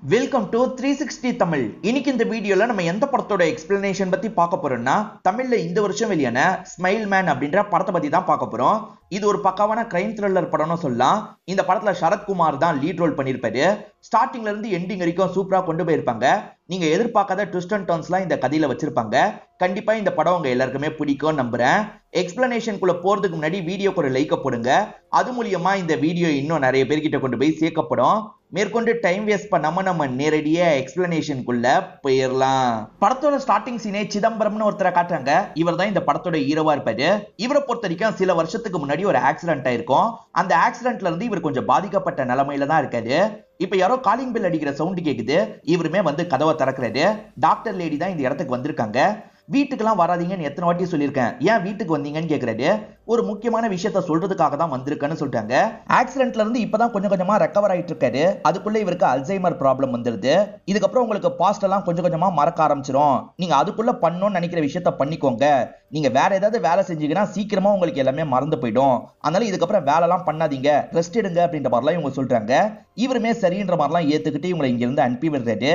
Welcome to 360 Tamil. இன்னைக்கு இந்த வீடியோல நம்ம எந்த படத்தோட எக்ஸ்பிளனேஷன் பத்தி பார்க்க போறோம்னா, தமிழ்ல இந்த வருஷம் வெளியான ஸ்மைல் மேன் அப்படின்ற படத்தை பத்தி தான் பார்க்க போறோம். இது ஒரு பக்காவான கிரைம் த்ரில்லர் படம்னு சொல்லலாம். இந்த படத்துல சரத்குமார் தான் லீட் ரோல் பண்ணிருப்பாரு. ஸ்டார்டிங்ல இருந்து எண்டிங் வரைக்கும் சூப்பரா கொண்டு போயிருப்பாங்க. நீங்க எதிர்பார்க்காத ட்விஸ்ட் அண்ட் டர்ன்ஸ்லாம் இந்த கதையில வச்சிருப்பாங்க. கண்டிப்பா இந்த படம் உங்க எல்லாருக்குமே பிடிக்கும் நம்புறேன். எக்ஸ்பிளனேஷனுக்குள்ள போறதுக்கு முன்னாடி வீடியோக்கு ஒரு லைக்க போடுங்க. அது மூலியமா இந்த வீடியோ இன்னும் நிறைய பேர்கிட்ட கொண்டு போய் சேர்க்கப்படும். மேற்கொண்டு டைம் வேஸ்ட் பண்ணாம நம்ம நேரடியா எக்ஸ்பிளனேஷனுக்குள்ள போயிடலாம். படத்தோட ஸ்டார்டிங் சீனே சிதம்பரம்னு ஒருத்தரை காட்டுறாங்க. இவர் தான் இந்த படத்தோட ஹீரோவா இருப்பாரு. இவரை பொறுத்த வரைக்கும் சில வருஷத்துக்கு முன்னாடி ஒரு ஆக்சிடென்ட் ஆயிருக்கும். அந்த ஆக்சிடென்ட்ல இருந்து இவர் கொஞ்சம் பாதிக்கப்பட்ட நிலைமையில தான் இருக்காரு. இப்ப யாரோ காலிங் பெல் அடிக்கிற சவுண்ட் கேக்குது. இவருமே வந்து கதவை திறக்கிறாரு. டாக்டர் லேடி தான் இந்த இடத்துக்கு வந்திருக்காங்க. வீட்டுக்கெல்லாம் வராதீங்கன்னு எத்தனை வாட்டி சொல்லியிருக்கேன், ஏன் வீட்டுக்கு வந்தீங்கன்னு கேக்குறாரு. ஒரு முக்கியமான விஷயத்த சொல்றதுக்காக தான் வந்திருக்கேன்னு சொல்லிட்டாங்க. ஆக்சிடென்ட்ல இருந்து இப்பதான் கொஞ்சம் கொஞ்சமா ரெக்கவர் ஆயிட்டு இருக்காரு. அதுக்குள்ள இவருக்கு அல்சைமர் ப்ராப்ளம் வந்துருது. இதுக்கப்புறம் உங்களுக்கு பாஸ்ட் எல்லாம் கொஞ்சம் கொஞ்சமா மறக்க ஆரம்பிச்சிடும். நீங்க அதுக்குள்ள பண்ணணும்னு நினைக்கிற விஷயத்த பண்ணிக்கோங்க. நீங்க வேற ஏதாவது வேலை செஞ்சீங்கன்னா சீக்கிரமா உங்களுக்கு எல்லாமே மறந்து போயிடும். அதனால இதுக்கப்புறம் வேலை எல்லாம் பண்ணாதீங்க, ரெஸ்ட் எடுங்க அப்படின்ற மாதிரிலாம் இவங்க சொல்றாங்க. இவருமே சரின்ற மாதிரிலாம் ஏத்துக்கிட்டு இவங்களை இங்க இருந்து அனுப்பி விடுறாரு.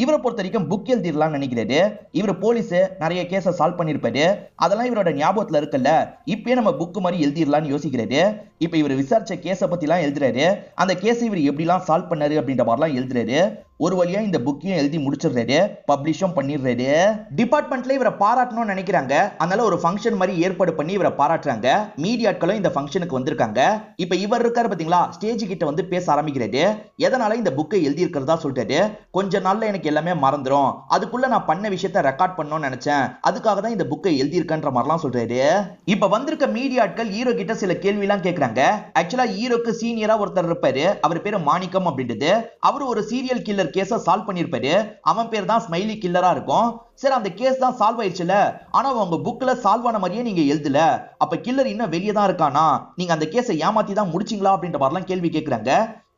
இவரை பொறுத்த வரைக்கும் புக் எழுதிடலாம்னு நினைக்கிறாரு. இவர் போலீஸ் நிறைய கேஸை சால்வ் பண்ணிருப்பாரு. அதெல்லாம் இவரோட ஞாபகத்துல இருக்குல்ல, இப்பயே நம்ம புக் மாதிரி எழுதிடலாம்னு யோசிக்கிறாரு. இப்ப இவர் விசாரிச்ச கேஸை பத்தி எல்லாம் எழுதுறாரு. அந்த கேஸை இவர் எப்படிலாம் சால்வ் பண்ணாரு அப்படின்ற மாதிரிலாம் எழுதுறாரு. ஒரு வழியா இந்த புக்கையும் எழுதி முடிச்சிடுறாரு, பப்ளிஷும் பண்ணிடுறாரு. டிபார்ட்மெண்ட்ல இவரை பாராட்டணும்னு நினைக்கிறாங்க. அதனால ஒரு ஃபங்க்ஷன் மாதிரி ஏற்பாடு பண்ணி இவரை பாராட்டுறாங்க. மீடியாட்களும் இந்த ஃபங்க்ஷனுக்கு வந்திருக்காங்க. இப்ப இவர் இருக்காரு பாத்தீங்களா, ஸ்டேஜ் கிட்ட வந்து பேச ஆரம்பிக்கிறாரு. எதனால இந்த புக்கை எழுதி இருக்கிறதா சொல்லிட்டாரு. கொஞ்ச நாள்ல எனக்கு எல்லாமே மறந்துடும். அதுக்குள்ள நான் பண்ண விஷயத்த ரெக்கார்ட் பண்ணணும்னு நினைச்சேன். அதுக்காக தான் இந்த புக்கை எழுதி இருக்கன்ற மாதிரிலாம் சொல்றாரு. இப்ப வந்திருக்க மீடியாட்கள் ஹீரோ கிட்ட சில கேள்வி எல்லாம் கேக்குறாங்க. ஆக்சுவலா ஹீரோக்கு சீனியரா ஒருத்தர் இருப்பாரு. அவர் பேரு மாணிக்கம் அப்படின்றது. அவர் ஒரு சீரியல் கில்லர் கேஸ சால்வ் பண்ணிருப்பாரு. அவன் பேர் தான் ஸ்மைலி கில்லரா இருக்கும். சரி, அந்த கேஸ் தான் சால்வ் ஆயிடுச்சுல, ஆனா உங்க புக்ல சால்வ் ஆன மாதிரியே நீங்க எழுதல. அப்ப கில்லர் இன்னும் வெளியே தான் இருக்கானா? நீங்க அந்த கேஸை ஏமாத்தி தான் முடிச்சிங்களா அப்படின்ற மாதிரிலாம் கேள்வி கேட்கிறாங்க.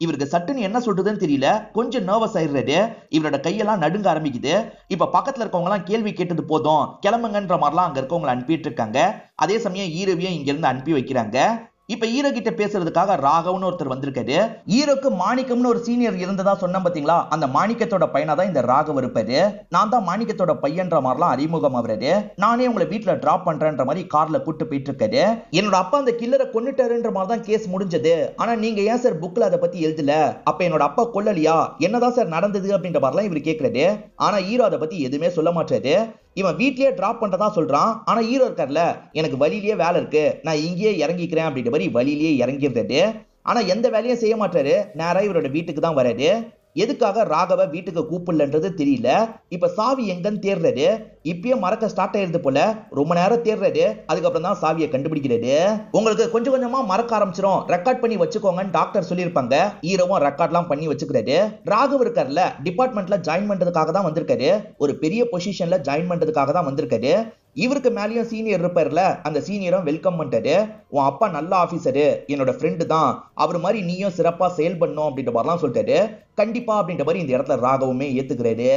இவருக்கு சட்டுன்னு என்ன சொல்றதுன்னு தெரியல. கொஞ்சம் நர்வஸ் ஆயிடுறாரு. இவரோட கையெல்லாம் நடுங்க ஆரம்பிக்குது. இப்ப பக்கத்துல இருக்கவங்க எல்லாம் கேள்வி கேட்டது போதும், கிளம்புங்கன்ற மாதிரிலாம் அங்க இருக்கவங்களை அனுப்பிட்டு இருக்காங்க. அதே சமயம் ஹீரோவையும் இங்க இருந்து அனுப்பி வைக்கிறாங்க. இப்ப ஹீரோ கிட்ட பேசுறதுக்காக ராகவன் ஒருத்தர் வந்திருக்காரு. ஹீரோக்கு மாணிக்கம்னு ஒரு சீனியர் இருந்ததா சொன்ன பாத்தீங்களா, அந்த மாணிக்கத்தோட பையனா தான் இந்த ராகவ் இருப்பாரு. நான் தான் மாணிக்கத்தோட பையன்ற மாதிரிலாம் அறிமுகம் ஆகுறாரு. நானே உங்களை வீட்டுல டிராப் பண்றேன்ற மாதிரி கார்ல கூட்டு போயிட்டு இருக்காரு. என்னோட அப்பா அந்த கில்லரை கொன்னுட்டாருன்ற மாதிரி தான் கேஸ் முடிஞ்சது. ஆனா நீங்க ஏன் சார் புக்ல அதை பத்தி எழுதல? அப்ப என்னோட அப்பா கொல்லலையா? என்னதான் சார் நடந்தது அப்படின்ற மாதிரிலாம் இவர் கேட்கிறாரு. ஆனா ஹீரோ அதை பத்தி எதுவுமே சொல்ல மாட்டாரு. இவன் வீட்லயே டிராப் பண்றதா சொல்றான். ஆனா ஹீரோ இருக்கார்ல, எனக்கு வழியிலேயே வேலை இருக்கு, நான் இங்கேயே இறங்கிக்கிறேன் அப்படின்ற மாதிரி வழியிலேயே இறங்கிடுறாரு. ஆனா எந்த வேலையும் செய்ய மாட்டாரு. நேரா இவரோட வீட்டுக்கு தான் வராரு. எதுக்காக ராகவ வீட்டுக்கு கூப்பிடலன்றது தெரியல. இப்ப சாவி எங்கன்னு தேடுறாரு. இப்பயே மறக்க ஸ்டார்ட் ஆயிருது போல. ரொம்ப நேரம் தேடுறாரு. அதுக்கப்புறம் தான் சாவியை கண்டுபிடிக்கிறாரு. உங்களுக்கு கொஞ்சம் கொஞ்சமா மறக்க ஆரம்பிச்சிடும், ரெக்கார்ட் பண்ணி வச்சுக்கோங்கன்னு டாக்டர் சொல்லியிருப்பாங்க. ஹீரோவும் ரெக்கார்ட்லாம் பண்ணி வச்சுக்கிறாரு. ராகவ் இருக்கார்ல, டிபார்ட்மெண்ட்ல ஜாயின் பண்றதுக்காக தான் வந்திருக்காரு. ஒரு பெரிய பொசிஷன்ல ஜாயின் பண்றதுக்காக தான் வந்திருக்காரு. இவருக்கு மேலேயும் சீனியர் இருப்பார்ல, அந்த சீனியரும் வெல்கம் பண்ணிட்டாரு. உன் அப்பா நல்ல ஆபீசரு, என்னோட ஃப்ரெண்டு தான், அவர் மாதிரி நீயும் சிறப்பா செயல்படணும் அப்படின்ற மாதிரிலாம் சொல்லிட்டாரு. கண்டிப்பா அப்படின்ற மாதிரி இந்த இடத்துல ராகவுமே ஏத்துக்கிறாரு.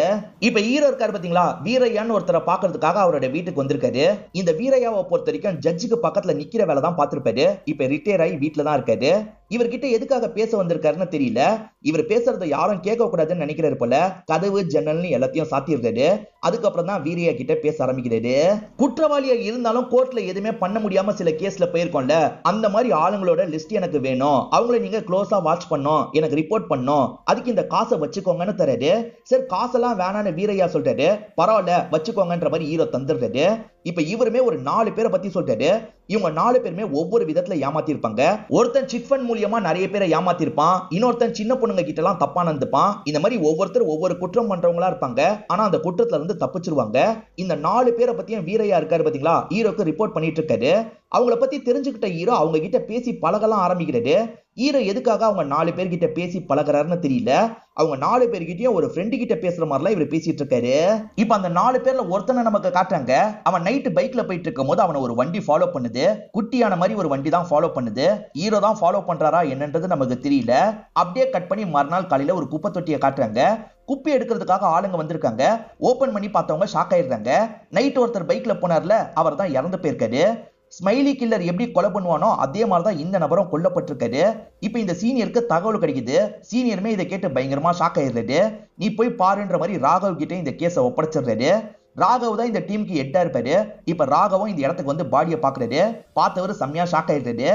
இப்ப ஹீரோ இருக்காரு பாத்தீங்களா, வீரையான்னு ஒருத்தரை பாக்குறதுக்காக அவரோட வீட்டுக்கு வந்திருக்காரு. இந்த வீரையாவை பொறுத்த வரைக்கும் ஜட்ஜுக்கு பக்கத்துல நிக்கிற வேலை தான் பார்த்திருப்பாரு. இப்ப ரிட்டையர் ஆகி வீட்டுல தான் இருக்காரு. இவர்கிட்ட எதுக்காக பேச வந்திருக்காருன்னு தெரியல. இவர் பேசுறத யாரும் கேட்க கூடாதுன்னு நினைக்கிறாரு போல. கதவு ஜன்னல்னு எல்லாத்தையும் சாத்திடுறாரு. அதுக்கப்புறம் தான் வீரையா கிட்ட பேச ஆரம்பிக்கிறாரு. குற்றவாளியா இருந்தாலும் கோர்ட்ல எதுவுமே பண்ண முடியாம சில கேஸ்ல போயிருக்கோம்ல, அந்த மாதிரி ஆளுங்களோட லிஸ்ட் எனக்கு வேணும். அவங்கள நீங்க க்ளோஸா வாட்ச் பண்ணும், எனக்கு ரிப்போர்ட் பண்ணும். அதுக்கு இந்த காசை வச்சுக்கோங்கன்னு தராரு. சரி, காசெல்லாம் வேணான்னு வீரையா சொல்றாரு. பரவாயில்ல வச்சுக்கோங்கன்ற மாதிரி ஹீரோ தந்துடுறாரு. இப்ப இவருமே ஒரு 4 பேரை பத்தி சொல்றாரு. இவங்க 4 பேருமே ஒவ்வொரு விதத்துல ஏமாத்தி இருப்பாங்க. ஒருத்தன் சிட் ஃபண்ட் மூலியமா நிறைய பேரை ஏமாத்தி இருப்பான். இன்னொருத்தன் சின்ன பொண்ணுங்க கிட்ட எல்லாம் தப்பா நடந்துப்பான். இந்த மாதிரி ஒவ்வொருத்தர் ஒவ்வொரு குற்றம் பண்றவங்களா இருப்பாங்க. ஆனா அந்த குற்றத்துல இருந்து தப்பிச்சிருவாங்க. இந்த 4 பேரை பத்தியும் வீரையா இருக்காரு பாத்தீங்களா, ஹீரோக்கு ரிப்போர்ட் பண்ணிட்டு இருக்காரு. அவங்கள பத்தி தெரிஞ்சுக்கிட்ட ஹீரோ அவங்க கிட்ட பேசி பழகலாம் ஆரம்பிக்கிறாரு. ஹீரோ எதுக்காக அவங்க 4 பேர்கிட்ட பேசி பழகுறாருன்னு தெரியல. அவங்க 4 பேர்கிட்டயும் ஒரு ஃப்ரெண்டு கிட்ட பேசுற மாதிரிலாம் இவர் பேசிட்டு இருக்காரு. இப்ப அந்த 4 பேர்ல ஒருத்தனை நமக்கு காட்டுறாங்க. அவன் நைட் பைக்ல போயிட்டு இருக்கும் போது அவனை ஒரு வண்டி ஃபாலோ பண்ணுது. குட்டியான மாதிரி ஒரு வண்டி தான் ஃபாலோ பண்ணுது. ஹீரோ தான் ஃபாலோ பண்றாரா என்னன்றது நமக்கு தெரியல. அப்படியே கட் பண்ணி மறுநாள் காலையில ஒரு குப்பை தொட்டியை காட்டுறாங்க. குப்பை எடுக்கிறதுக்காக ஆளுங்க வந்திருக்காங்க. ஓபன் பண்ணி பார்த்தவங்க ஷாக் ஆயிடுறாங்க. நைட் ஒருத்தர் பைக்ல போனார்ல, அவர் தான் இறந்து போயிருக்காரு. ஸ்மைலி கில்லர் எப்படி கொலை பண்ணுவானோ அதே மாதிரிதான் இந்த நபரும் கொல்லப்பட்டிருக்காரு. இப்ப இந்த சீனியருக்கு தகவல் கிடைக்குது. சீனியருமே இதை கேட்டு பயங்கரமா ஷாக் ஆயிடுறாரு. நீ போய் பாருன்ற மாதிரி ராகவ் கிட்ட இந்த கேஸை ஒப்படைச்சிடுறாரு. ராகவ் தான் இந்த டீமுக்கு ஹெட்டா இருப்பாரு. இப்ப ராகவும் இந்த இடத்துக்கு வந்து பாடியை பாக்குறாரு. பார்த்தவர் செம்மையா ஷாக் ஆயிடுறாரு.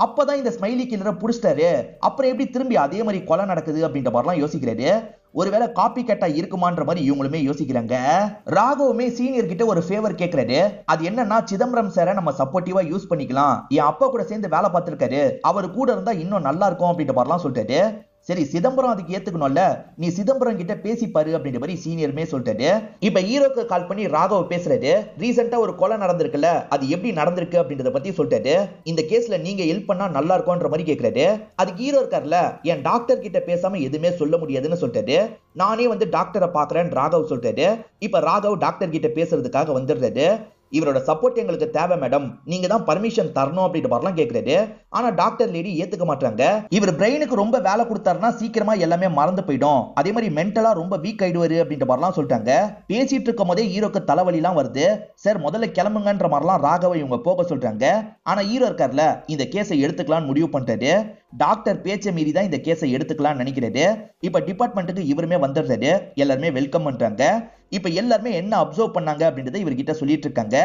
அப்பதான் இந்த ஸ்மைலி கில்லரை புடிச்சிட்டாரு. அப்புறம் எப்படி திரும்பி அதே மாதிரி கொலை நடக்குது அப்படின்ற மாதிரிலாம் யோசிக்கிறாரு. ஒருவேளை காப்பி கேட்டா இருக்குமான்ற மாதிரி இவங்களுமே யோசிக்கிறாங்க. ராகவுமே சீனியர் கிட்ட ஒரு ஃபேவர் கேட்கிறாரு. அது என்னன்னா, சிதம்பரம் சாரை நம்ம சப்போர்ட்டிவா யூஸ் பண்ணிக்கலாம். என் அப்பா கூட சேர்ந்து வேலை பார்த்திருக்காரு, அவர் கூட இருந்தா இன்னும் நல்லா இருக்கும் அப்படின்ற மாதிரிலாம் சொல்லிட்டாரு. சரி, சிதம்பரம் அதுக்கு ஏத்துக்கணும்ல, நீ சிதம்பரம் கிட்ட பேசிப்பாரு அப்படின்ற மாதிரி சீனியருமே சொல்லிட்டாரு. இப்ப ஹீரோக்கு கால் பண்ணி ராகவ் பேசுறாரு. ரீசெண்டா ஒரு கொலை நடந்திருக்குல்ல, அது எப்படி நடந்திருக்கு அப்படின்றத பத்தி சொல்லிட்டாரு. இந்த கேஸ்ல நீங்க ஹெல்ப் பண்ணா நல்லா இருக்கும்ன்ற மாதிரி கேக்குறாரு. அதுக்கு ஹீரோ இருக்கார்ல, என் டாக்டர் கிட்ட பேசாம எதுவுமே சொல்ல முடியாதுன்னு சொல்லிட்டாரு. நானே வந்து டாக்டரை பாக்குறேன்னு ராகவ் சொல்லிட்டாரு. இப்ப ராகவ் டாக்டர் கிட்ட பேசுறதுக்காக வந்துடுறாரு. இவரோட சப்போர்ட் எங்களுக்கு தேவை மேடம், நீங்க தான் பர்மிஷன் தரணும் அப்படின்ற மாதிரிலாம் கேக்குறாரு. ஆனா டாக்டர் லேடி ஏத்துக்க மாட்டாங்க. இவர் பிரெயினுக்கு ரொம்ப வேலை கொடுத்தாருன்னா சீக்கிரமா எல்லாமே மறந்து போயிடும், அதே மாதிரி மென்டலா ரொம்ப வீக் ஆயிடுவாரு அப்படின்ற மாதிரிலாம் சொல்லிட்டாங்க. பேசிட்டு இருக்கும் போதே ஹீரோக்கு தலைவலி எல்லாம் வருது. சார் முதல்ல கிளம்புங்கன்ற மாதிரிலாம் ராகவை இவங்க போக சொல்றாங்க. ஆனா ஹீரோ இருக்கார்ல, இந்த கேஸை எடுத்துக்கலாம்னு முடிவு பண்ணிட்டாரு. டாக்டர் பேச்சை மீறி தான் இந்த கேஸை எடுத்துக்கலாம்னு நினைக்கிறாரு. இப்ப டிபார்ட்மெண்ட்டுக்கு இவருமே வந்துடுறாரு. எல்லாருமே வெல்கம் பண்றாங்க. இப்ப எல்லாருமே என்ன அப்சர்வ் பண்ணாங்க அப்படின்றத இவர்கிட்ட சொல்லிட்டு இருக்காங்க.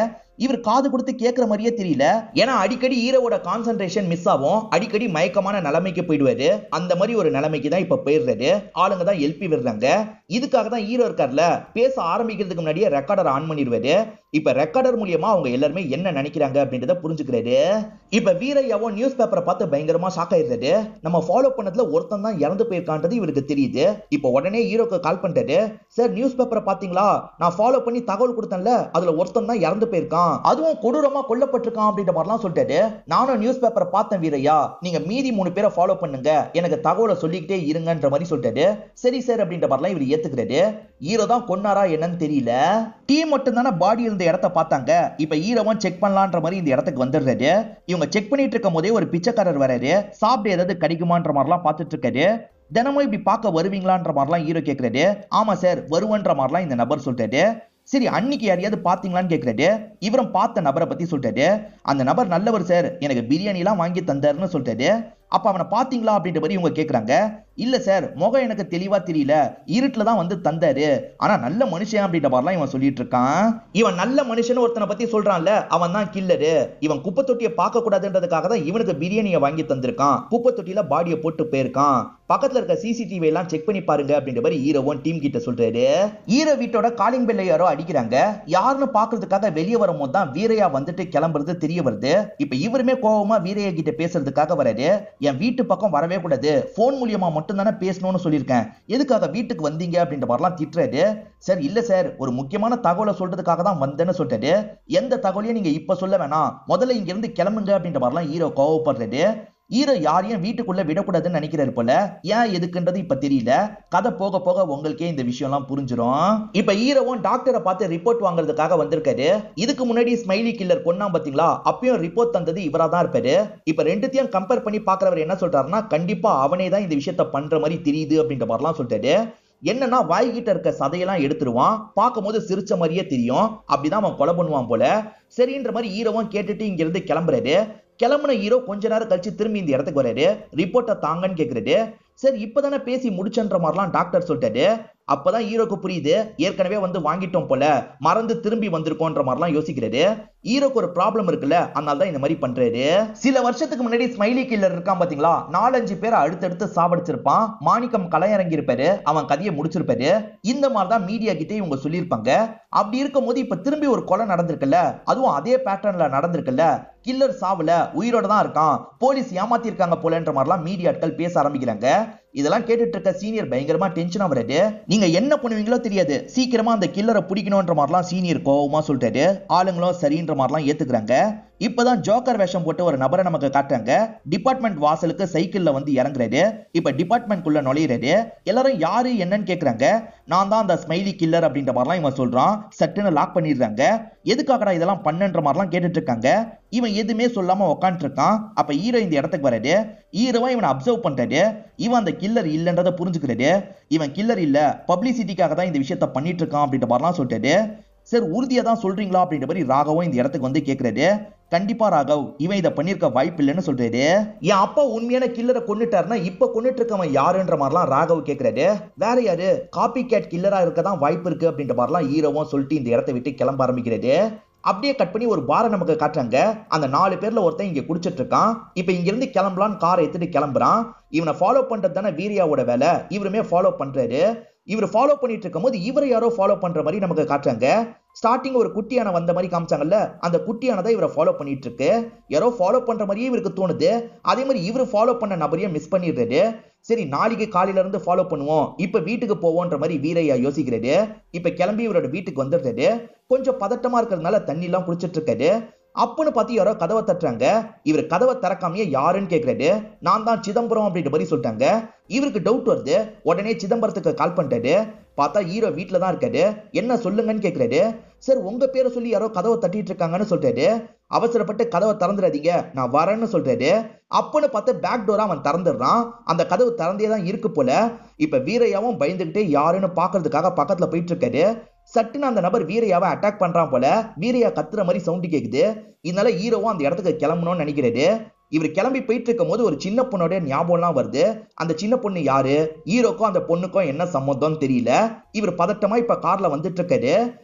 இவர் காது கொடுத்து கேட்கிற மாதிரியே தெரியல. ஏன்னா அடிக்கடி ஹீரோவோட கான்சென்ட்ரேஷன் மிஸ் ஆகும். அடிக்கடி மயக்கமான நிலைமைக்கு போயிடுவாரு. அந்த மாதிரி ஒரு நிலைமைக்கு தான் இப்ப போயிடுறாரு. ஆளுங்க தான் எழுப்பி விடுறாங்க. இதுக்காக தான் ஹீரோ இருக்கார்ல, பேச ஆரம்பிக்கிறதுக்கு முன்னாடியே ரெக்கார்டர் ஆன் பண்ணிடுவாரு. இப்ப ரெக்கார்டர் மூலியமா அவங்க எல்லாருமே என்ன நினைக்கிறாங்க அப்படின்றத புரிஞ்சுக்கிறாரு. இப்ப வீரையாவோ நியூஸ் பேப்பரை பார்த்து பயங்கரமா ஷாக் ஆயிடுறாரு. நம்ம ஃபாலோ பண்ணதுல ஒருத்தன் தான் இறந்து போயிருக்கான்றது இவருக்கு தெரியுது. இப்ப உடனே ஹீரோக்கு கால் பண்ணிட்டாரு. சார் நியூஸ் பேப்பரை பாத்தீங்களா, நான் ஃபாலோ பண்ணி தகவல் கொடுத்தேன்ல, அதுல ஒருத்தன் தான் இறந்து போயிருக்கான், அதுவும் கொடூரமா கொல்லப்பட்டிருக்கான் அப்படின்ற மாதிரிலாம் சொல்லிட்டாரு. நானும் நியூஸ் பேப்பரை பார்த்தேன் வீரையா, நீங்க மீதி 3 பேரை ஃபாலோ பண்ணுங்க, எனக்கு தகவலை சொல்லிக்கிட்டே இருங்கன்ற மாதிரி சொல்லிட்டாரு. சரி சார் அப்படின்ற மாதிரிலாம் இவர் ஏத்துக்கிறாரு. ஹீரோ தான் கொன்னாரா என்னன்னு தெரியல. டீம் மட்டும் தானே பாடி இருந்த இடத்த பார்த்தாங்க. இப்ப ஹீரோவும் செக் பண்ணலான்ற மாதிரி இந்த இடத்துக்கு வந்துடுறாரு. இவங்க செக் பண்ணிட்டு இருக்கும் போதே ஒரு பிச்சைக்காரர் வராரு. சாப்பிட்டு ஏதாவது கிடைக்குமான்ற மாதிரிலாம் பார்த்துட்டு இருக்காரு. தினமும் இப்படி பார்க்க வருவீங்களான்ற மாதிரிலாம் ஹீரோ கேட்கிறாரு. ஆமா சார் வருவன்ற மாதிரிலாம் இந்த நபர் சொல்லிட்டாரு. சரி, அன்னைக்கு யாரையாவது பாத்தீங்களான்னு கேட்கிறாரு. இவரும் பார்த்த நபரை பத்தி சொல்லிட்டாரு. அந்த நபர் நல்லவர் சார், எனக்கு பிரியாணி எல்லாம் வாங்கி தந்தாருன்னு சொல்லிட்டாரு. அப்ப அவனை பாத்தீங்களா அப்படின்ற மாதிரி இவங்க கேக்குறாங்க. இல்ல சார், முகம் எனக்கு தெளிவா தெரியல, இருட்டுல தான் வந்து தந்தாரு, ஆனா நல்ல மனுஷன் அப்படின்ற மாதிரிலாம் இவன் சொல்லிட்டு இருக்கான். இவன் நல்ல மனுஷன் ஒருத்தனை பத்தி சொல்றான்ல, அவன் தான் கில்லரு. இவன் குப்பை தொட்டியை பார்க்க கூடாதுன்றதுக்காக தான் இவனுக்கு பிரியாணியை வாங்கி தந்திருக்கான். குப்பை தொட்டியில பாடியை போட்டு போயிருக்கான். பக்கத்துல இருக்க சிசிடிவி எல்லாம் செக் பண்ணி பாருங்க அப்படின்ற மாதிரி ஹீரோவும் டீம் கிட்ட சொல்றாரு. ஹீரோ வீட்டோட காலிங் பெல்ல யாரோ அடிக்கிறாங்க. யாருன்னு பாக்குறதுக்காக வெளியே வரும்போது தான் வீரையா வந்துட்டு கிளம்புறது தெரிய வருது. இப்ப இவருமே கோவமா வீரையா கிட்ட பேசுறதுக்காக வராரு. என் வீட்டு பக்கம் வரவே கூடாது, போன் மூலியமா மட்டும் தானே பேசணும்னு சொல்லியிருக்கேன், எதுக்காக வீட்டுக்கு வந்தீங்க அப்படின்ற மாதிரிலாம் திட்டுறாரு. சார் இல்ல சார், ஒரு முக்கியமான தகவலை சொல்றதுக்காக தான் வந்தேன்னு சொல்லிட்டாரு. எந்த தகவலையும் நீங்க இப்ப சொல்ல வேணாம், முதல்ல இங்க இருந்து கிளம்புங்க அப்படின்ற மாதிரிலாம் ஹீரோ கோவப்படுறாரு. ஹீரோ யாரையும் வீட்டுக்குள்ள விடக்கூடாதுன்னு நினைக்கிறாரு போல. ஏன் எதுக்குன்றது இப்ப தெரியல. கதை போக போக உங்களுக்கே இந்த விஷயம் எல்லாம் புரிஞ்சிடும். இப்ப ஹீரோவும் டாக்டரை பார்த்து ரிப்போர்ட் வாங்குறதுக்காக வந்திருக்காரு. இதுக்கு முன்னாடி ஸ்மைலி கில்லர் கொன்னா பாத்தீங்களா, அப்பயும் ரிப்போர்ட் தந்தது இவரா தான் இருப்பாரு. இப்ப ரெண்டுத்தையும் கம்பேர் பண்ணி பாக்குறவர் என்ன சொல்றாருன்னா, கண்டிப்பா அவனே தான் இந்த விஷயத்த பண்ற மாதிரி தெரியுது அப்படின்ற மாதிரிலாம் சொல்லிட்டாரு. என்னன்னா, வாய்கிட்ட இருக்க சதையெல்லாம் எடுத்துருவான், பார்க்கும் போது சிரிச்ச மாதிரியே தெரியும், அப்படிதான் அவன் கொலை பண்ணுவான் போல. சரின்ற மாதிரி ஹீரோவும் கேட்டுட்டு இங்க இருந்து கிளம்புறாரு. கிளம்புன ஹீரோ கொஞ்ச நேரம் கழிச்சு திரும்பி இந்த இடத்துக்கு வராரு. ரிப்போர்ட்டை தாங்கன்னு கேக்குறாரு. சரி இப்பதானே பேசி முடிச்சன்ற மாதிரிலாம் டாக்டர் சொல்லிட்டாரு. அப்பதான் ஹீரோக்கு புரியுது, ஏற்கனவே வந்து வாங்கிட்டோம் போல, மறந்து திரும்பி வந்திருக்கோன்ற மாதிரிலாம் யோசிக்கிறாரு. ஹீரோக்கு ஒரு ப்ராப்ளம் இருக்குல்ல, அதனால தான் இந்த மாதிரி பண்றாரு. சில வருஷத்துக்கு முன்னாடி ஸ்மைலி கில்லர் இருக்கான் பாத்தீங்களா, 4-5 பேரை அடுத்தடுத்து சாவடிச்சிருப்பான். மாணிக்கம் கலையரங்கி இருப்பாரு, அவன் கதையை முடிச்சிருப்பாரு. இந்த மாதிரிதான் மீடியா கிட்டே இவங்க சொல்லியிருப்பாங்க. அப்படி இருக்கும் போது இப்ப திரும்பி ஒரு கொலை நடந்திருக்குல்ல, அதுவும் அதே பேட்டர்ன்ல நடந்திருக்குல்ல, கில்லர் சாவுல உயிரோட தான் இருக்கான், போலீஸ் ஏமாத்தி இருக்காங்க போலன்ற மாதிரிலாம் மீடியாட்கள் பேச ஆரம்பிக்கிறாங்க. இதெல்லாம் கேட்டுட்டு இருக்க சீனியர் பயங்கரமா டென்ஷன் ஆகுறாரு. நீங்க என்ன பண்ணுவீங்களோ தெரியாது, சீக்கிரமா அந்த கில்லரை பிடிக்கணும்ன்ற மாதிரிலாம் சீனியர் கோவமா சொல்லிட்டாரு. ஆளுங்களும் சரின்ற மாதிரிலாம் ஏத்துக்கிறாங்க. இப்பதான் ஜோக்கர் வேஷம் போட்டு ஒரு நபரை நமக்கு காட்டுறாங்க. டிபார்ட்மெண்ட் வாசலுக்கு சைக்கிள்ல வந்து இறங்குறாரு. இப்ப டிபார்ட்மெண்ட் குள்ள நுழையிறாரு. எல்லாரும் யாரு என்னன்னு கேக்குறாங்க. நான் தான் அந்த ஸ்மைலி கில்லர் அப்படின்ற மாதிரிலாம் இவன் சொல்றான். சட்டுன்னு லாக் பண்ணிடுறாங்க. எதுக்காகடா இதெல்லாம் பண்ணன்ற மாதிரிலாம் கேட்டுட்டு இருக்காங்க. இவன் எதுவுமே சொல்லாம உட்காந்துட்டு இருக்கான். அப்ப ஹீரோ இந்த இடத்துக்கு வராரு. ஹீரோவா இவனை அப்சர்வ் பண்றாரு. இவன் அந்த கில்லர் இல்லன்றதை புரிஞ்சுக்கிறாரு. இவன் கில்லர் இல்ல, பப்ளிசிட்டிக்காக தான் இந்த விஷயத்த பண்ணிட்டு இருக்கான் அப்படின்ற மாதிரிலாம் சொல்லிட்டாரு. சார் உறுதியா தான் சொல்றீங்களா அப்படின்ற மாதிரி ராகவும் இந்த இடத்துக்கு வந்து கேக்குறாரு. கண்டிப்பா ராகவ், இவன் இதை பண்ணிருக்க வாய்ப்பு இல்லைன்னு சொல்றாரு. என் அப்பா உண்மையான கில்லரை கொன்னுட்டாருன்னா இப்ப கொன்னுட்டு இருக்கவன் யாருன்ற மாதிரிலாம் ராகவ் கேக்குறாரு. வேற யாரு, காப்பி கேட் கில்லரா இருக்கதான் வாய்ப்பு இருக்கு அப்படின்ற மாதிரிலாம் ஹீரோவும் சொல்லிட்டு இந்த இடத்தை விட்டு கிளம்ப ஆரம்பிக்கிறாரு. அப்படியே கட் பண்ணி ஒரு பாரை நமக்கு காட்டுறாங்க. அந்த 4 பேர்ல ஒருத்தன் இங்க குடிச்சிட்டு இருக்கான். இப்ப இங்க இருந்து கிளம்பலான்னு காரை எடுத்துட்டு கிளம்புறான். இவனை ஃபாலோ பண்றது தானே வீரியாவோட வேலை. இவருமே ஃபாலோ பண்றாரு. இவர் ஃபாலோ பண்ணிட்டு இருக்கும் போது இவரை யாரோ ஃபாலோ பண்ற மாதிரி நமக்கு காட்டுறாங்க. ஸ்டார்டிங் ஒரு குட்டியான வந்த மாதிரி காமிச்சாங்கல்ல, அந்த குட்டியானதான் இவரை ஃபாலோ பண்ணிட்டு இருக்கு. யாரோ ஃபாலோ பண்ற மாதிரியே இவருக்கு தோணுது. அதே மாதிரி இவரு ஃபாலோ பண்ண நபரையே மிஸ் பண்ணிடுறாரு. சரி, நாளைக்கு காலையில இருந்து ஃபாலோ பண்ணுவோம், இப்ப வீட்டுக்கு போவோன்ற மாதிரி வீரையா யோசிக்கிறாரு. இப்ப கிளம்பி இவரோட வீட்டுக்கு வந்துடுறாரு. கொஞ்சம் பதட்டமா இருக்கிறதுனால தண்ணி எல்லாம் குடிச்சிட்டு இருக்காரு. அப்பன்னு பார்த்து யாரோ கதவை தட்டுறாங்க. இவர் கதவை திறக்காமையே யாருன்னு கேக்குறாரு. நான் தான் சிதம்பரம் அப்படின்ற மாதிரி சொல்லிட்டாங்க. இவருக்கு டவுட் வருது. உடனே சிதம்பரத்துக்கு கால் பண்ணிட்டாரு. பார்த்தா ஹீரோ வீட்டுல தான் இருக்காரு. என்ன சொல்லுங்கன்னு கேக்குறாரு. சார் உங்க பேரை சொல்லி யாரோ கதவை தட்டிட்டு இருக்காங்கன்னு சொல்றாரு. அவசரப்பட்டு கதவை திறந்துடாதீங்க, நான் வரேன்னு சொல்றாரு. அப்பன்னு பார்த்து பேக் டோரா அவன் திறந்துடுறான். அந்த கதவு திறந்தே தான் இருக்கு போல. இப்ப வீரையாவும் பயந்துகிட்டே யாருன்னு பாக்குறதுக்காக பக்கத்துல போயிட்டு இருக்காரு. சட்டுன்னு அந்த நபர் வீரையாவை அட்டாக் பண்றான் போல. வீரையா கத்துற மாதிரி சவுண்ட் கேக்குது. இதனால ஹீரோவும் அந்த இடத்துக்கு கிளம்பணும்னு நினைக்கிறாரு. இவர் கிளம்பி போயிட்டு இருக்கும் போது ஒரு சின்ன பொண்ணோட ஞாபகம்லாம் வருது. அந்த சின்ன பொண்ணு யாரு, ஹீரோக்கும் அந்த பொண்ணுக்கும் என்ன சம்மந்தம் தெரியல. இவர் பதட்டமா இப்ப கார்ல வந்துட்டு இருக்காரு.